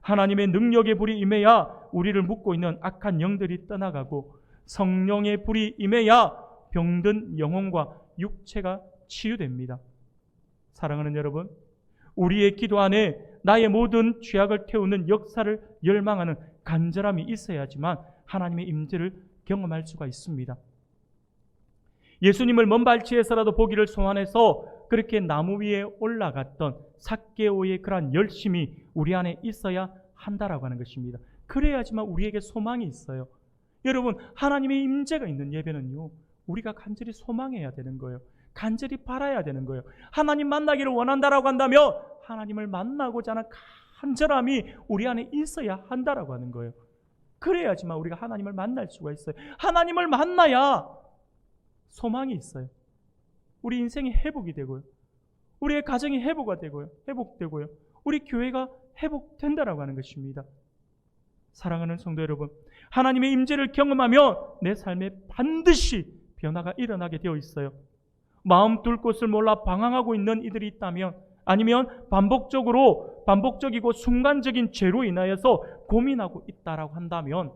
하나님의 능력의 불이 임해야 우리를 묶고 있는 악한 영들이 떠나가고 성령의 불이 임해야 병든 영혼과 육체가 치유됩니다. 사랑하는 여러분, 우리의 기도 안에 나의 모든 죄악을 태우는 역사를 열망하는 간절함이 있어야지만 하나님의 임재를 경험할 수가 있습니다. 예수님을 먼 발치에서라도 보기를 소원해서 그렇게 나무 위에 올라갔던 삭개오의 그러한 열심이 우리 안에 있어야 한다라고 하는 것입니다. 그래야지만 우리에게 소망이 있어요. 여러분, 하나님의 임재가 있는 예배는요, 우리가 간절히 소망해야 되는 거예요. 간절히 바라야 되는 거예요. 하나님 만나기를 원한다라고 한다면 하나님을 만나고자 하는 간절함이 우리 안에 있어야 한다라고 하는 거예요. 그래야지만 우리가 하나님을 만날 수가 있어요. 하나님을 만나야 소망이 있어요. 우리 인생이 회복이 되고요. 우리의 가정이 회복되고요. 우리 교회가 회복된다라고 하는 것입니다. 사랑하는 성도 여러분, 하나님의 임재를 경험하면 내 삶에 반드시 변화가 일어나게 되어 있어요. 마음 둘 곳을 몰라 방황하고 있는 이들이 있다면, 아니면 반복적이고 순간적인 죄로 인하여서 고민하고 있다라고 한다면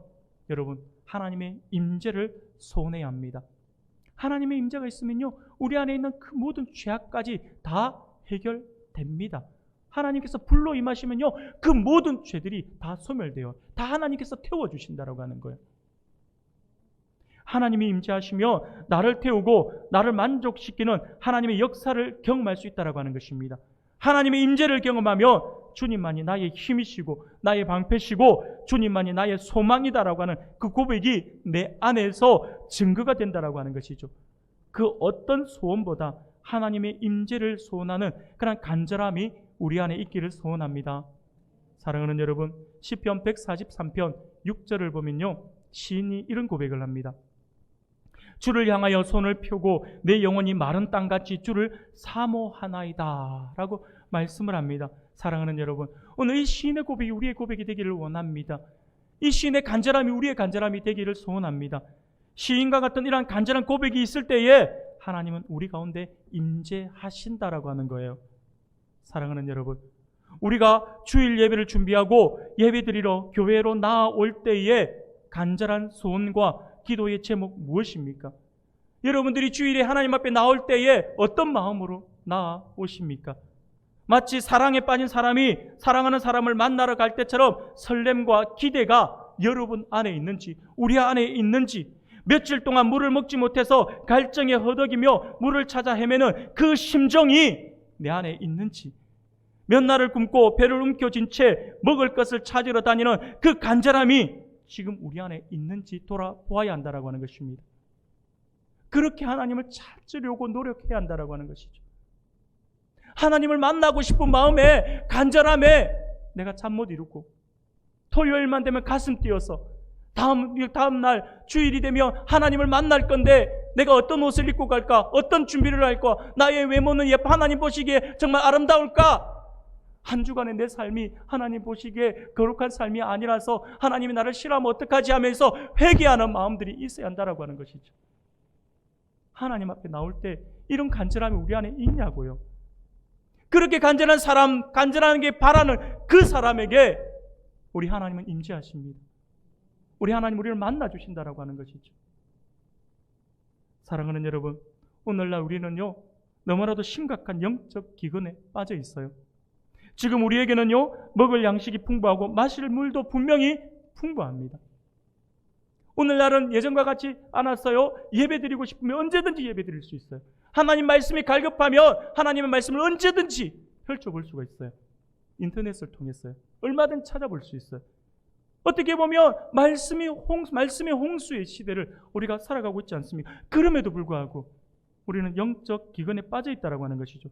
여러분, 하나님의 임재를 소원해야 합니다. 하나님의 임재가 있으면요, 우리 안에 있는 그 모든 죄악까지 다 해결됩니다. 하나님께서 불로 임하시면요, 그 모든 죄들이 다 소멸돼요. 다 하나님께서 태워주신다라고 하는 거예요. 하나님이 임재하시며 나를 태우고 나를 만족시키는 하나님의 역사를 경험할 수 있다라고 하는 것입니다. 하나님의 임재를 경험하면 주님만이 나의 힘이시고 나의 방패시고 주님만이 나의 소망이다라고 하는 그 고백이 내 안에서 증거가 된다라고 하는 것이죠. 그 어떤 소원보다 하나님의 임재를 소원하는 그런 간절함이 우리 안에 있기를 소원합니다. 사랑하는 여러분, 시편 143편 6절을 보면요, 시인이 이런 고백을 합니다. 주를 향하여 손을 펴고 내 영혼이 마른 땅같이 주를 사모하나이다 라고 말씀을 합니다. 사랑하는 여러분, 오늘 이 시인의 고백이 우리의 고백이 되기를 원합니다. 이 시인의 간절함이 우리의 간절함이 되기를 소원합니다. 시인과 같은 이러한 간절한 고백이 있을 때에 하나님은 우리 가운데 임재하신다라고 하는 거예요. 사랑하는 여러분, 우리가 주일 예배를 준비하고 예배드리러 교회로 나아올 때에 간절한 소원과 기도의 제목 무엇입니까? 여러분들이 주일에 하나님 앞에 나올 때에 어떤 마음으로 나아오십니까? 마치 사랑에 빠진 사람이 사랑하는 사람을 만나러 갈 때처럼 설렘과 기대가 여러분 안에 있는지, 우리 안에 있는지, 며칠 동안 물을 먹지 못해서 갈증에 허덕이며 물을 찾아 헤매는 그 심정이 내 안에 있는지, 몇 날을 굶고 배를 움켜쥔 채 먹을 것을 찾으러 다니는 그 간절함이 지금 우리 안에 있는지 돌아보아야 한다라고 하는 것입니다. 그렇게 하나님을 찾으려고 노력해야 한다라고 하는 것이죠. 하나님을 만나고 싶은 마음에, 간절함에 내가 잠 못 이루고 토요일만 되면 가슴 뛰어서 다음 날 주일이 되면 하나님을 만날 건데 내가 어떤 옷을 입고 갈까? 어떤 준비를 할까? 나의 외모는 하나님 보시기에 정말 아름다울까? 한 주간의 내 삶이 하나님 보시기에 거룩한 삶이 아니라서 하나님이 나를 싫어하면 어떡하지 하면서 회개하는 마음들이 있어야 한다라고 하는 것이죠. 하나님 앞에 나올 때 이런 간절함이 우리 안에 있냐고요. 그렇게 간절한 사람, 간절하게 바라는 그 사람에게 우리 하나님은 임재하십니다. 우리 하나님 우리를 만나 주신다라고 하는 것이죠. 사랑하는 여러분, 오늘날 우리는요, 너무나도 심각한 영적 기근에 빠져 있어요. 지금 우리에게는요, 먹을 양식이 풍부하고 마실 물도 분명히 풍부합니다. 오늘날은 예전과 같지 않았어요. 예배드리고 싶으면 언제든지 예배드릴 수 있어요. 하나님 말씀이 갈급하면 하나님의 말씀을 언제든지 펼쳐볼 수가 있어요. 인터넷을 통해서요. 얼마든 찾아볼 수 있어요. 어떻게 보면 말씀의 홍수의 시대를 우리가 살아가고 있지 않습니까? 그럼에도 불구하고 우리는 영적 기근에 빠져 있다라고 하는 것이죠.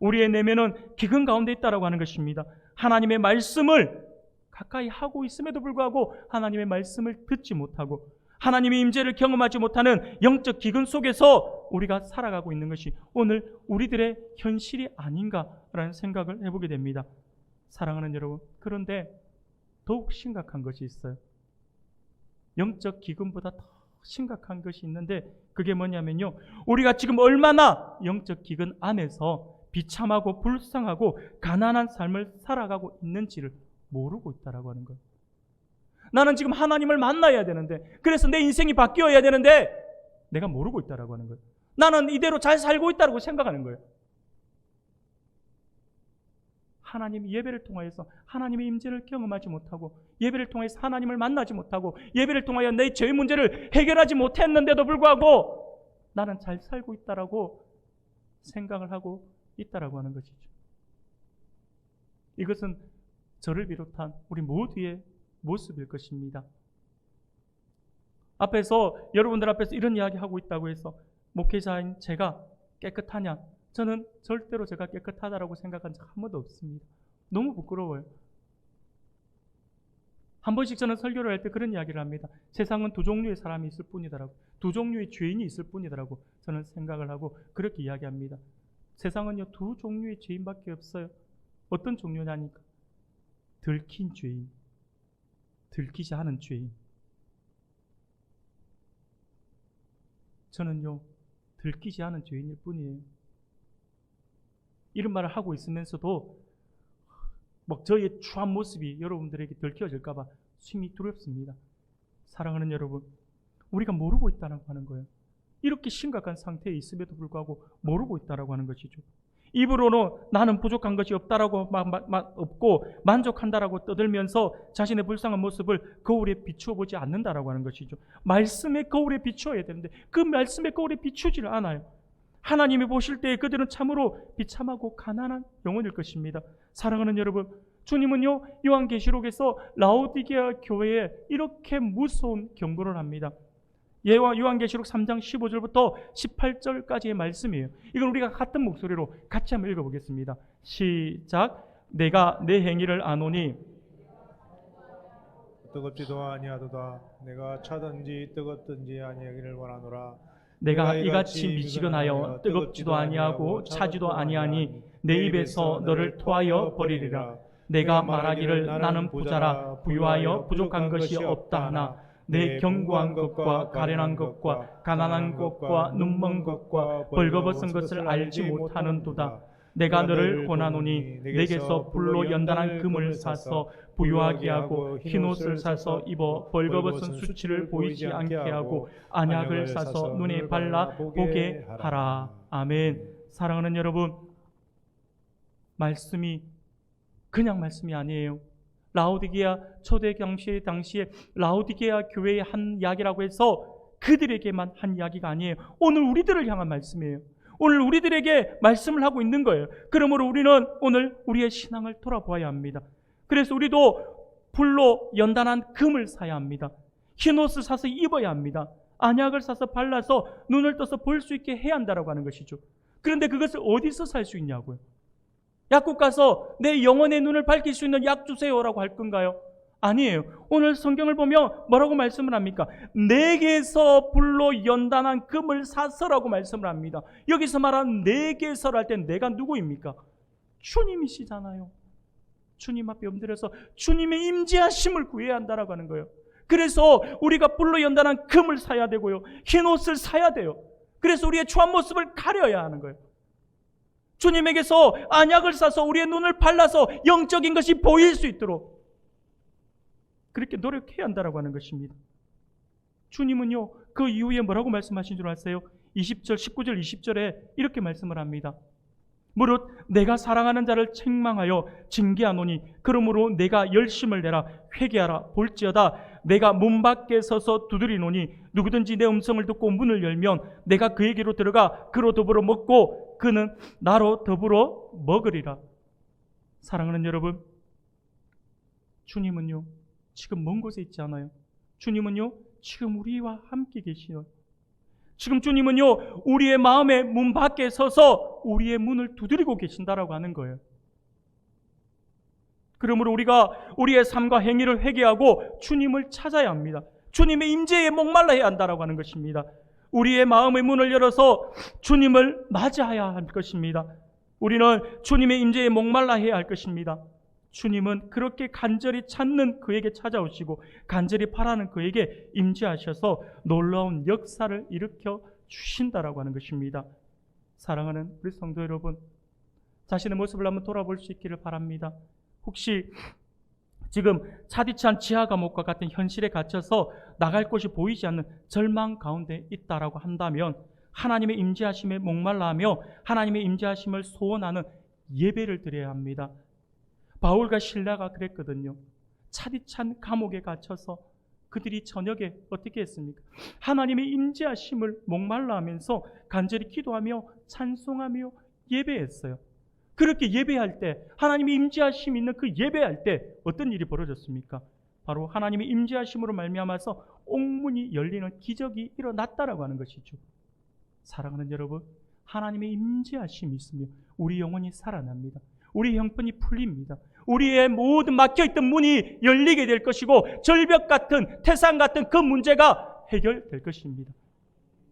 우리의 내면은 기근 가운데 있다라고 하는 것입니다. 하나님의 말씀을 가까이 하고 있음에도 불구하고 하나님의 말씀을 듣지 못하고 하나님의 임재를 경험하지 못하는 영적 기근 속에서 우리가 살아가고 있는 것이 오늘 우리들의 현실이 아닌가라는 생각을 해보게 됩니다. 사랑하는 여러분, 그런데 더욱 심각한 것이 있어요. 영적 기근보다 더 심각한 것이 있는데 그게 뭐냐면요, 우리가 지금 얼마나 영적 기근 안에서 비참하고 불쌍하고 가난한 삶을 살아가고 있는지를 모르고 있다라고 하는 거예요. 나는 지금 하나님을 만나야 되는데, 그래서 내 인생이 바뀌어야 되는데 내가 모르고 있다라고 하는 거예요. 나는 이대로 잘 살고 있다라고 생각하는 거예요. 하나님 예배를 통하여서 하나님의 임재를 경험하지 못하고, 예배를 통해서 하나님을 만나지 못하고, 예배를 통하여 내 죄의 문제를 해결하지 못했는데도 불구하고 나는 잘 살고 있다라고 생각을 하고 있다라고 하는 것이죠. 이것은 저를 비롯한 우리 모두의 모습일 것입니다. 여러분들 앞에서 이런 이야기하고 있다고 해서 목회자인 제가 깨끗하냐? 저는 절대로 제가 깨끗하다라고 생각한 적 한 번도 없습니다. 너무 부끄러워요. 한 번씩 저는 설교를 할 때 그런 이야기를 합니다. 세상은 두 종류의 사람이 있을 뿐이다라고, 두 종류의 죄인이 있을 뿐이다라고 저는 생각을 하고 그렇게 이야기합니다. 세상은요, 두 종류의 죄인밖에 없어요. 어떤 종류냐니까? 들킨 죄인, 들키지 않은 죄인. 저는요, 들키지 않은 죄인일 뿐이에요. 이런 말을 하고 있으면서도 저의 추한 모습이 여러분들에게 들켜질까 봐 심히 두렵습니다. 사랑하는 여러분, 우리가 모르고 있다고 하는 거예요. 이렇게 심각한 상태에 있음에도 불구하고 모르고 있다라고 하는 것이죠. 입으로는 나는 부족한 것이 없다라고 없고 만족한다라고 떠들면서 자신의 불쌍한 모습을 거울에 비추어 보지 않는다라고 하는 것이죠. 말씀의 거울에 비추어야 되는데 그 말씀의 거울에 비추지를 않아요. 하나님이 보실 때 그들은 참으로 비참하고 가난한 영혼일 것입니다. 사랑하는 여러분, 주님은요, 요한계시록에서 라오디게아 교회에 이렇게 무서운 경고를 합니다. 요한계시록 3장 15절부터 18절까지의 말씀이에요. 이건 우리가 같은 목소리로 같이 한번 읽어보겠습니다. 시작. 내가 내 행위를 아노니 뜨겁지도 아니하도다. 내가 차든지 뜨겁든지 아니하기를 원하노라. 내가 이같이 미지근하여 뜨겁지도 아니하고 차지도 아니하니 내 입에서 너를 토하여 버리리라. 내가 말하기를 나는 부자라 부유하여 부족한 것이 없다 하나 내 견고한 것과 가련한 것과 가난한 것과 눈먼 것과 벌거벗은 것을 알지 못하는도다. 내가 너를 권하노니 내게서 불로 연단한 금을 사서 부유하게 하고 흰옷을 사서 입어 벌거벗은 수치를 보이지 않게 하고 안약을 사서 눈에 발라 보게 하라. 아멘. 사랑하는 여러분, 말씀이 그냥 말씀이 아니에요. 라오디게아 초대 당시에 라오디게아 교회의 한 이야기라고 해서 그들에게만 한 이야기가 아니에요. 오늘 우리들을 향한 말씀이에요. 오늘 우리들에게 말씀을 하고 있는 거예요. 그러므로 우리는 오늘 우리의 신앙을 돌아보아야 합니다. 그래서 우리도 불로 연단한 금을 사야 합니다. 흰옷을 사서 입어야 합니다. 안약을 사서 발라서 눈을 떠서 볼 수 있게 해야 한다라고 하는 것이죠. 그런데 그것을 어디서 살 수 있냐고요? 약국 가서 내 영혼의 눈을 밝힐 수 있는 약 주세요라고 할 건가요? 아니에요. 오늘 성경을 보면 뭐라고 말씀을 합니까? 내게서 불로 연단한 금을 사서라고 말씀을 합니다. 여기서 말하는 내게서랄 때 내가 누구입니까? 주님이시잖아요. 주님 앞에 엎드려서 주님의 임재하심을 구해야 한다라고 하는 거예요. 그래서 우리가 불로 연단한 금을 사야 되고요, 흰 옷을 사야 돼요. 그래서 우리의 추한 모습을 가려야 하는 거예요. 주님에게서 안약을 사서 우리의 눈을 발라서 영적인 것이 보일 수 있도록 그렇게 노력해야 한다라고 하는 것입니다. 주님은요, 그 이후에 뭐라고 말씀하신 줄 아세요? 20절, 19절, 20절에 이렇게 말씀을 합니다. 무릇 내가 사랑하는 자를 책망하여 징계하노니 그러므로 내가 열심을 내라 회개하라 볼지어다 내가 문 밖에 서서 두드리노니 누구든지 내 음성을 듣고 문을 열면 내가 그에게로 들어가 그로 더불어 먹고 그는 나로 더불어 먹으리라. 사랑하는 여러분, 주님은요 지금 먼 곳에 있지 않아요. 주님은요 지금 우리와 함께 계시요. 지금 주님은요 우리의 마음의 문 밖에 서서 우리의 문을 두드리고 계신다라고 하는 거예요. 그러므로 우리가 우리의 삶과 행위를 회개하고 주님을 찾아야 합니다. 주님의 임재에 목말라야 한다라고 하는 것입니다. 우리의 마음의 문을 열어서 주님을 맞이해야 할 것입니다. 우리는 주님의 임재에 목말라야 할 것입니다. 주님은 그렇게 간절히 찾는 그에게 찾아오시고 간절히 바라는 그에게 임재하셔서 놀라운 역사를 일으켜 주신다라고 하는 것입니다. 사랑하는 우리 성도 여러분, 자신의 모습을 한번 돌아볼 수 있기를 바랍니다. 혹시 지금 차디찬 지하 감옥과 같은 현실에 갇혀서 나갈 곳이 보이지 않는 절망 가운데 있다라고 한다면 하나님의 임재하심에 목말라하며 하나님의 임재하심을 소원하는 예배를 드려야 합니다. 바울과 실라가 그랬거든요. 차디찬 감옥에 갇혀서 그들이 저녁에 어떻게 했습니까? 하나님의 임재하심을 목말라하면서 간절히 기도하며 찬송하며 예배했어요. 그렇게 예배할 때 하나님의 임재하심이 있는 그 예배할 때 어떤 일이 벌어졌습니까? 바로 하나님의 임재하심으로 말미암아서 옥문이 열리는 기적이 일어났다라고 하는 것이죠. 사랑하는 여러분, 하나님의 임재하심이 있으면 우리 영혼이 살아납니다. 우리 형편이 풀립니다. 우리의 모든 막혀있던 문이 열리게 될 것이고 절벽 같은 태산 같은 그 문제가 해결될 것입니다.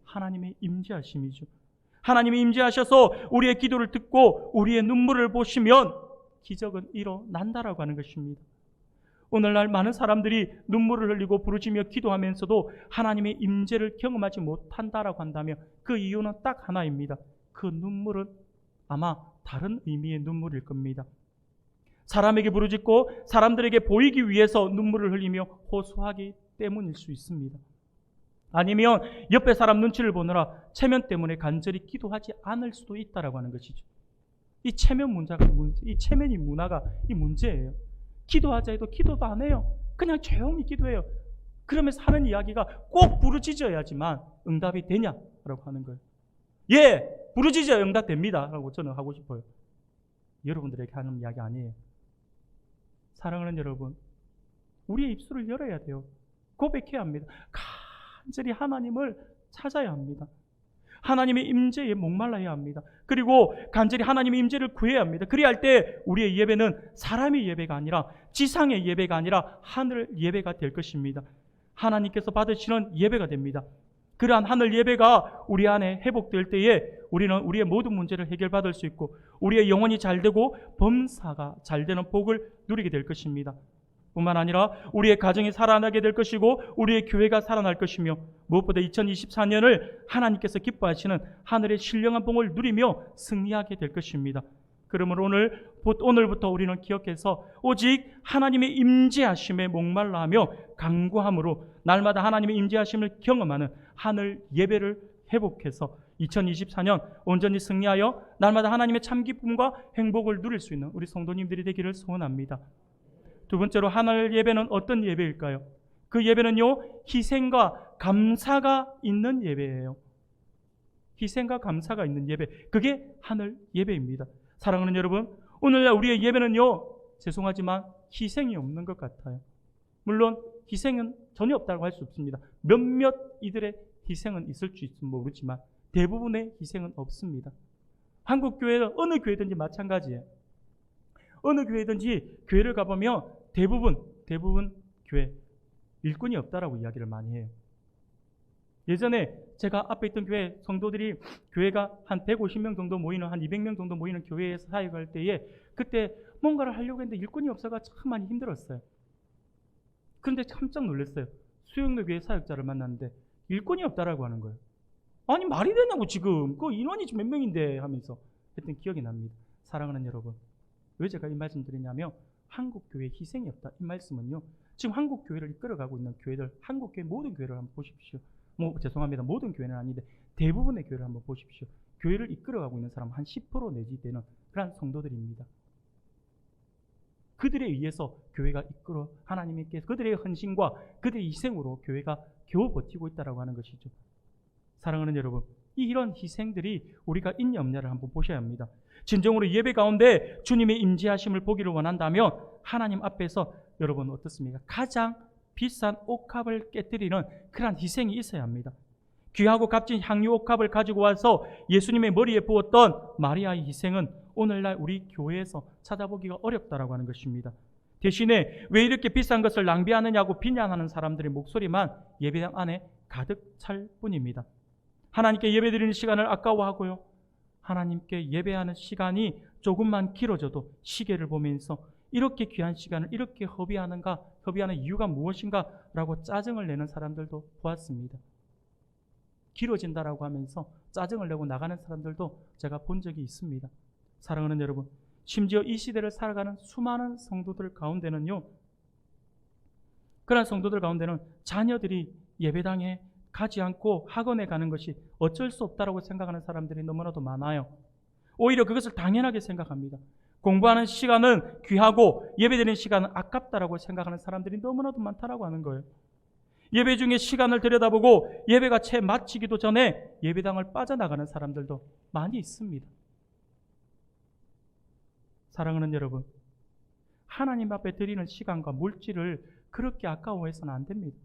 하나님의 임재하심이죠. 하나님이 임재하셔서 우리의 기도를 듣고 우리의 눈물을 보시면 기적은 일어난다라고 하는 것입니다. 오늘날 많은 사람들이 눈물을 흘리고 부르짖며 기도하면서도 하나님의 임재를 경험하지 못한다라고 한다면 그 이유는 딱 하나입니다. 그 눈물은 아마 다른 의미의 눈물일 겁니다. 사람에게 부르짖고 사람들에게 보이기 위해서 눈물을 흘리며 호소하기 때문일 수 있습니다. 아니면 옆에 사람 눈치를 보느라 체면 때문에 간절히 기도하지 않을 수도 있다라고 하는 것이죠. 이 체면 문제가 이 체면이 문화가 이 문제예요. 기도하자 해도 기도도 안 해요. 그냥 조용히 기도해요. 그러면서 하는 이야기가 꼭 부르짖어야지만 응답이 되냐라고 하는 거예요. 예, 부르짖어야 응답됩니다 라고 저는 하고 싶어요. 여러분들에게 하는 이야기 아니에요. 사랑하는 여러분, 우리의 입술을 열어야 돼요. 고백해야 합니다. 간절히 하나님을 찾아야 합니다. 하나님의 임재에 목말라야 합니다. 그리고 간절히 하나님의 임재를 구해야 합니다. 그래야 할 때 우리의 예배는 사람의 예배가 아니라 지상의 예배가 아니라 하늘 예배가 될 것입니다. 하나님께서 받으시는 예배가 됩니다. 그러한 하늘 예배가 우리 안에 회복될 때에 우리는 우리의 모든 문제를 해결받을 수 있고 우리의 영혼이 잘되고 범사가 잘되는 복을 누리게 될 것입니다. 뿐만 아니라 우리의 가정이 살아나게 될 것이고 우리의 교회가 살아날 것이며 무엇보다 2024년을 하나님께서 기뻐하시는 하늘의 신령한 복을 누리며 승리하게 될 것입니다. 그러므로 오늘부터 우리는 기억해서 오직 하나님의 임재하심에 목말라하며 간구함으로 날마다 하나님의 임재하심을 경험하는 하늘 예배를 회복해서 2024년 온전히 승리하여 날마다 하나님의 참 기쁨과 행복을 누릴 수 있는 우리 성도님들이 되기를 소원합니다. 두 번째로 하늘 예배는 어떤 예배일까요? 그 예배는요, 희생과 감사가 있는 예배예요. 희생과 감사가 있는 예배, 그게 하늘 예배입니다. 사랑하는 여러분, 오늘날 우리의 예배는요, 죄송하지만 희생이 없는 것 같아요. 물론 희생은 전혀 없다고 할 수 없습니다. 몇몇 이들의 희생은 있을 수 있으면 모르지만 대부분의 희생은 없습니다. 한국 교회는 어느 교회든지 마찬가지예요. 어느 교회든지 교회를 가보면 대부분 교회 일꾼이 없다라고 이야기를 많이 해요. 예전에 제가 앞에 있던 교회 성도들이 교회가 한 150명 정도 모이는 한 200명 정도 모이는 교회에서 사역할 때에 그때 뭔가를 하려고 했는데 일꾼이 없어가 참 많이 힘들었어요. 그런데 깜짝 놀랐어요. 수영로 교회 사역자를 만났는데 일꾼이 없다라고 하는 거예요. 아니 말이 되냐고 지금 그 인원이 몇 명인데 하면서 했던 기억이 납니다. 사랑하는 여러분, 왜 제가 이 말씀 드리냐면 한국 교회에 희생이 없다 이 말씀은요, 지금 한국 교회를 이끌어가고 있는 교회들, 한국 교회 모든 교회를 한번 보십시오. 죄송합니다. 모든 교회는 아닌데 대부분의 교회를 한번 보십시오. 교회를 이끌어가고 있는 사람 한 10% 내지 되는 그런 성도들입니다. 그들에 의해서 교회가 이끌어 하나님께서 그들의 헌신과 그들의 희생으로 교회가 겨우 버티고 있다고 하는 것이죠. 사랑하는 여러분, 이런 희생들이 우리가 있냐 없냐를 한번 보셔야 합니다. 진정으로 예배 가운데 주님의 임재하심을 보기를 원한다면 하나님 앞에서 여러분 어떻습니까? 가장 비싼 옥합을 깨뜨리는 그런 희생이 있어야 합니다. 귀하고 값진 향유 옥합을 가지고 와서 예수님의 머리에 부었던 마리아의 희생은 오늘날 우리 교회에서 찾아보기가 어렵다라고 하는 것입니다. 대신에 왜 이렇게 비싼 것을 낭비하느냐고 비난하는 사람들의 목소리만 예배당 안에 가득 찰 뿐입니다. 하나님께 예배드리는 시간을 아까워하고요. 하나님께 예배하는 시간이 조금만 길어져도 시계를 보면서 이렇게 귀한 시간을 이렇게 허비하는 이유가 무엇인가 라고 짜증을 내는 사람들도 보았습니다. 길어진다라고 하면서 짜증을 내고 나가는 사람들도 제가 본 적이 있습니다. 사랑하는 여러분, 심지어 이 시대를 살아가는 수많은 성도들 가운데는요, 그런 성도들 가운데는 자녀들이 예배당에 가지 않고 학원에 가는 것이 어쩔 수 없다라고 생각하는 사람들이 너무나도 많아요. 오히려 그것을 당연하게 생각합니다. 공부하는 시간은 귀하고 예배드리는 시간은 아깝다라고 생각하는 사람들이 너무나도 많다라고 하는 거예요. 예배 중에 시간을 들여다보고 예배가 채 마치기도 전에 예배당을 빠져나가는 사람들도 많이 있습니다. 사랑하는 여러분, 하나님 앞에 드리는 시간과 물질을 그렇게 아까워해서는 안 됩니다.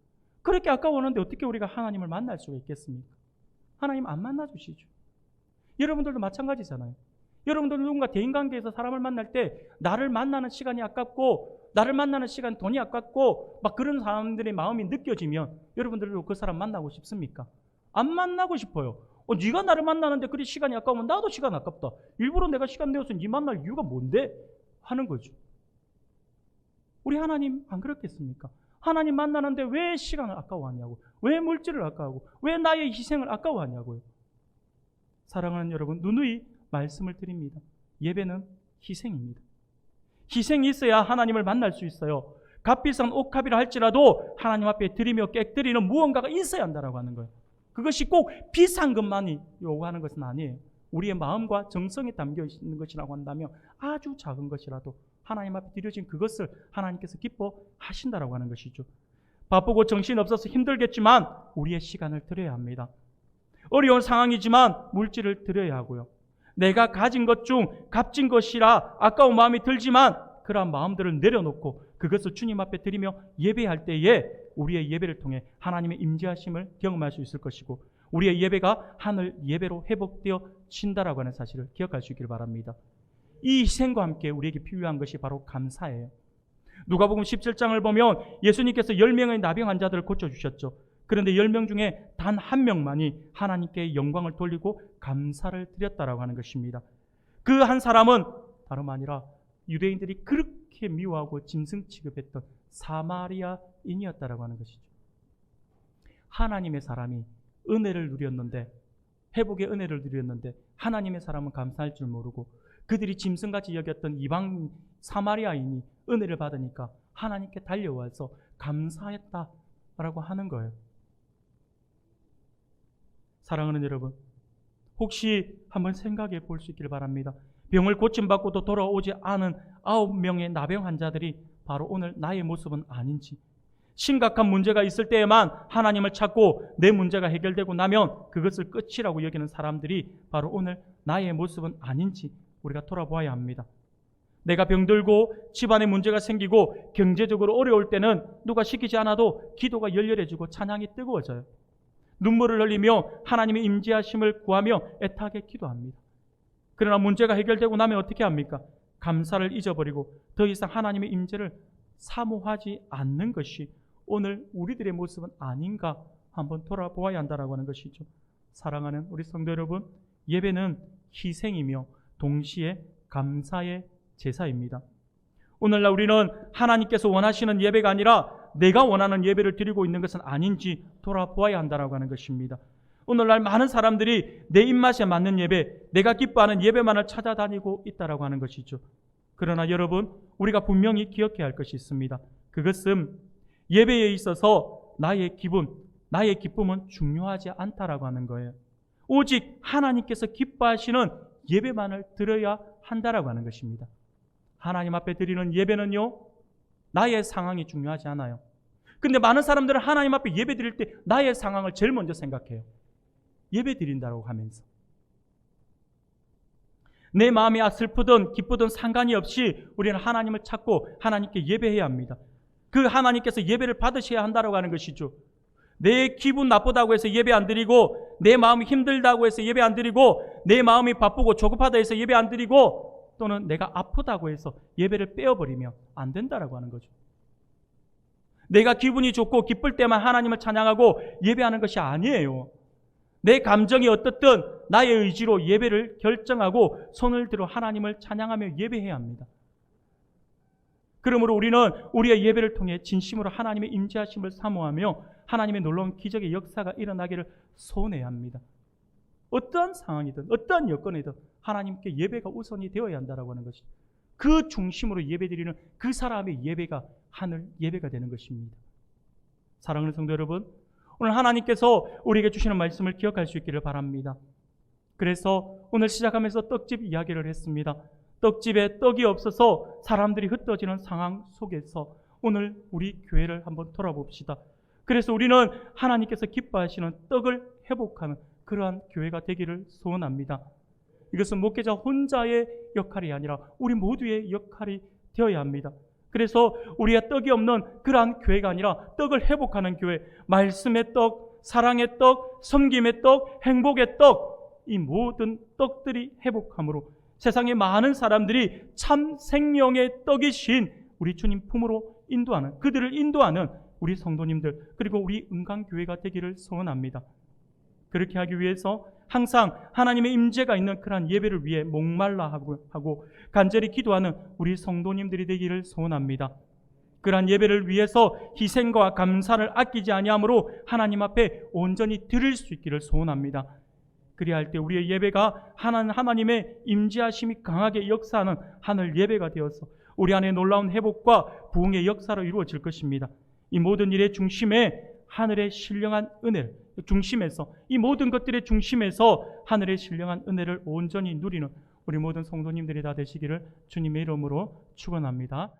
그렇게 아까워하는데 어떻게 우리가 하나님을 만날 수가 있겠습니까? 하나님 안 만나주시죠. 여러분들도 마찬가지잖아요. 여러분들 누군가 대인관계에서 사람을 만날 때 나를 만나는 시간이 아깝고 나를 만나는 시간 돈이 아깝고 막 그런 사람들의 마음이 느껴지면 여러분들도 그 사람 만나고 싶습니까? 안 만나고 싶어요. 네가 나를 만나는데 그리 시간이 아까우면 나도 시간 아깝다. 일부러 내가 시간 내어서 네 만날 이유가 뭔데? 하는 거죠. 우리 하나님 안 그렇겠습니까? 하나님 만나는데 왜 시간을 아까워하냐고, 왜 물질을 아까워하고, 왜 나의 희생을 아까워하냐고요. 사랑하는 여러분, 누누이 말씀을 드립니다. 예배는 희생입니다. 희생이 있어야 하나님을 만날 수 있어요. 값비싼 옥합이라 할지라도 하나님 앞에 드리며 깨뜨리는 무언가가 있어야 한다고 하는 거예요. 그것이 꼭 비싼 것만이 요구하는 것은 아니에요. 우리의 마음과 정성이 담겨 있는 것이라고 한다면 아주 작은 것이라도 하나님 앞에 드려진 그것을 하나님께서 기뻐하신다라고 하는 것이죠. 바쁘고 정신없어서 힘들겠지만 우리의 시간을 드려야 합니다. 어려운 상황이지만 물질을 드려야 하고요. 내가 가진 것 중 값진 것이라 아까운 마음이 들지만 그러한 마음들을 내려놓고 그것을 주님 앞에 드리며 예배할 때에 우리의 예배를 통해 하나님의 임재하심을 경험할 수 있을 것이고 우리의 예배가 하늘 예배로 회복되어진다라고 하는 사실을 기억할 수 있기를 바랍니다. 이 희생과 함께 우리에게 필요한 것이 바로 감사예요. 누가복음 17장을 보면 예수님께서 10명의 나병 환자들을 고쳐주셨죠. 그런데 10명 중에 단 한 명만이 하나님께 영광을 돌리고 감사를 드렸다라고 하는 것입니다. 그 한 사람은 다름 아니라 유대인들이 그렇게 미워하고 짐승 취급했던 사마리아인이었다라고 하는 것이죠. 하나님의 사람이 은혜를 누렸는데, 회복의 은혜를 누렸는데 하나님의 사람은 감사할 줄 모르고 그들이 짐승같이 여겼던 이방 사마리아인이 은혜를 받으니까 하나님께 달려와서 감사했다라고 하는 거예요. 사랑하는 여러분, 혹시 한번 생각해 볼 수 있기를 바랍니다. 병을 고침받고도 돌아오지 않은 9명의 나병 환자들이 바로 오늘 나의 모습은 아닌지, 심각한 문제가 있을 때에만 하나님을 찾고 내 문제가 해결되고 나면 그것을 끝이라고 여기는 사람들이 바로 오늘 나의 모습은 아닌지 우리가 돌아보아야 합니다. 내가 병들고 집안에 문제가 생기고 경제적으로 어려울 때는 누가 시키지 않아도 기도가 열렬해지고 찬양이 뜨거워져요. 눈물을 흘리며 하나님의 임재하심을 구하며 애타게 기도합니다. 그러나 문제가 해결되고 나면 어떻게 합니까? 감사를 잊어버리고 더 이상 하나님의 임재를 사모하지 않는 것이 오늘 우리들의 모습은 아닌가 한번 돌아보아야 한다라고 하는 것이죠. 사랑하는 우리 성도 여러분, 예배는 희생이며 동시에 감사의 제사입니다. 오늘날 우리는 하나님께서 원하시는 예배가 아니라 내가 원하는 예배를 드리고 있는 것은 아닌지 돌아보아야 한다라고 하는 것입니다. 오늘날 많은 사람들이 내 입맛에 맞는 예배, 내가 기뻐하는 예배만을 찾아다니고 있다라고 하는 것이죠. 그러나 여러분, 우리가 분명히 기억해야 할 것이 있습니다. 그것은 예배에 있어서 나의 기쁨은 중요하지 않다라고 하는 거예요. 오직 하나님께서 기뻐하시는 예배만을 드려야 한다라고 하는 것입니다. 하나님 앞에 드리는 예배는요, 나의 상황이 중요하지 않아요. 근데 많은 사람들은 하나님 앞에 예배 드릴 때 나의 상황을 제일 먼저 생각해요. 예배 드린다고 하면서. 내 마음이 슬프든 기쁘든 상관이 없이 우리는 하나님을 찾고 하나님께 예배해야 합니다. 그 하나님께서 예배를 받으셔야 한다고 하는 것이죠. 내 기분 나쁘다고 해서 예배 안 드리고, 내 마음이 힘들다고 해서 예배 안 드리고, 내 마음이 바쁘고 조급하다 해서 예배 안 드리고, 또는 내가 아프다고 해서 예배를 빼어버리면 안 된다라고 하는 거죠. 내가 기분이 좋고 기쁠 때만 하나님을 찬양하고 예배하는 것이 아니에요. 내 감정이 어떻든 나의 의지로 예배를 결정하고 손을 들어 하나님을 찬양하며 예배해야 합니다. 그러므로 우리는 우리의 예배를 통해 진심으로 하나님의 임재하심을 사모하며 하나님의 놀라운 기적의 역사가 일어나기를 소원해야 합니다. 어떠한 상황이든 어떠한 여건이든 하나님께 예배가 우선이 되어야 한다고 하는 것이, 그 중심으로 예배드리는 그 사람의 예배가 하늘 예배가 되는 것입니다. 사랑하는 성도 여러분, 오늘 하나님께서 우리에게 주시는 말씀을 기억할 수 있기를 바랍니다. 그래서 오늘 시작하면서 떡집 이야기를 했습니다. 떡집에 떡이 없어서 사람들이 흩어지는 상황 속에서 오늘 우리 교회를 한번 돌아봅시다. 그래서 우리는 하나님께서 기뻐하시는 떡을 회복하는 그러한 교회가 되기를 소원합니다. 이것은 목회자 혼자의 역할이 아니라 우리 모두의 역할이 되어야 합니다. 그래서 우리의 떡이 없는 그러한 교회가 아니라 떡을 회복하는 교회, 말씀의 떡, 사랑의 떡, 섬김의 떡, 행복의 떡, 이 모든 떡들이 회복함으로 세상의 많은 사람들이 참 생명의 떡이신 우리 주님 품으로 인도하는, 그들을 인도하는 우리 성도님들, 그리고 우리 은강교회가 되기를 소원합니다. 그렇게 하기 위해서 항상 하나님의 임재가 있는 그러한 예배를 위해 목말라 하고 간절히 기도하는 우리 성도님들이 되기를 소원합니다. 그러한 예배를 위해서 희생과 감사를 아끼지 아니하므로 하나님 앞에 온전히 드릴 수 있기를 소원합니다. 그리할 때 우리의 예배가 하나님의 임재하심이 강하게 역사하는 하늘 예배가 되어서 우리 안에 놀라운 회복과 부흥의 역사로 이루어질 것입니다. 이 모든 일의 중심에 하늘의 신령한 은혜를, 중심에서, 이 모든 것들의 중심에서 하늘의 신령한 은혜를 온전히 누리는 우리 모든 성도님들이 다 되시기를 주님의 이름으로 축원합니다.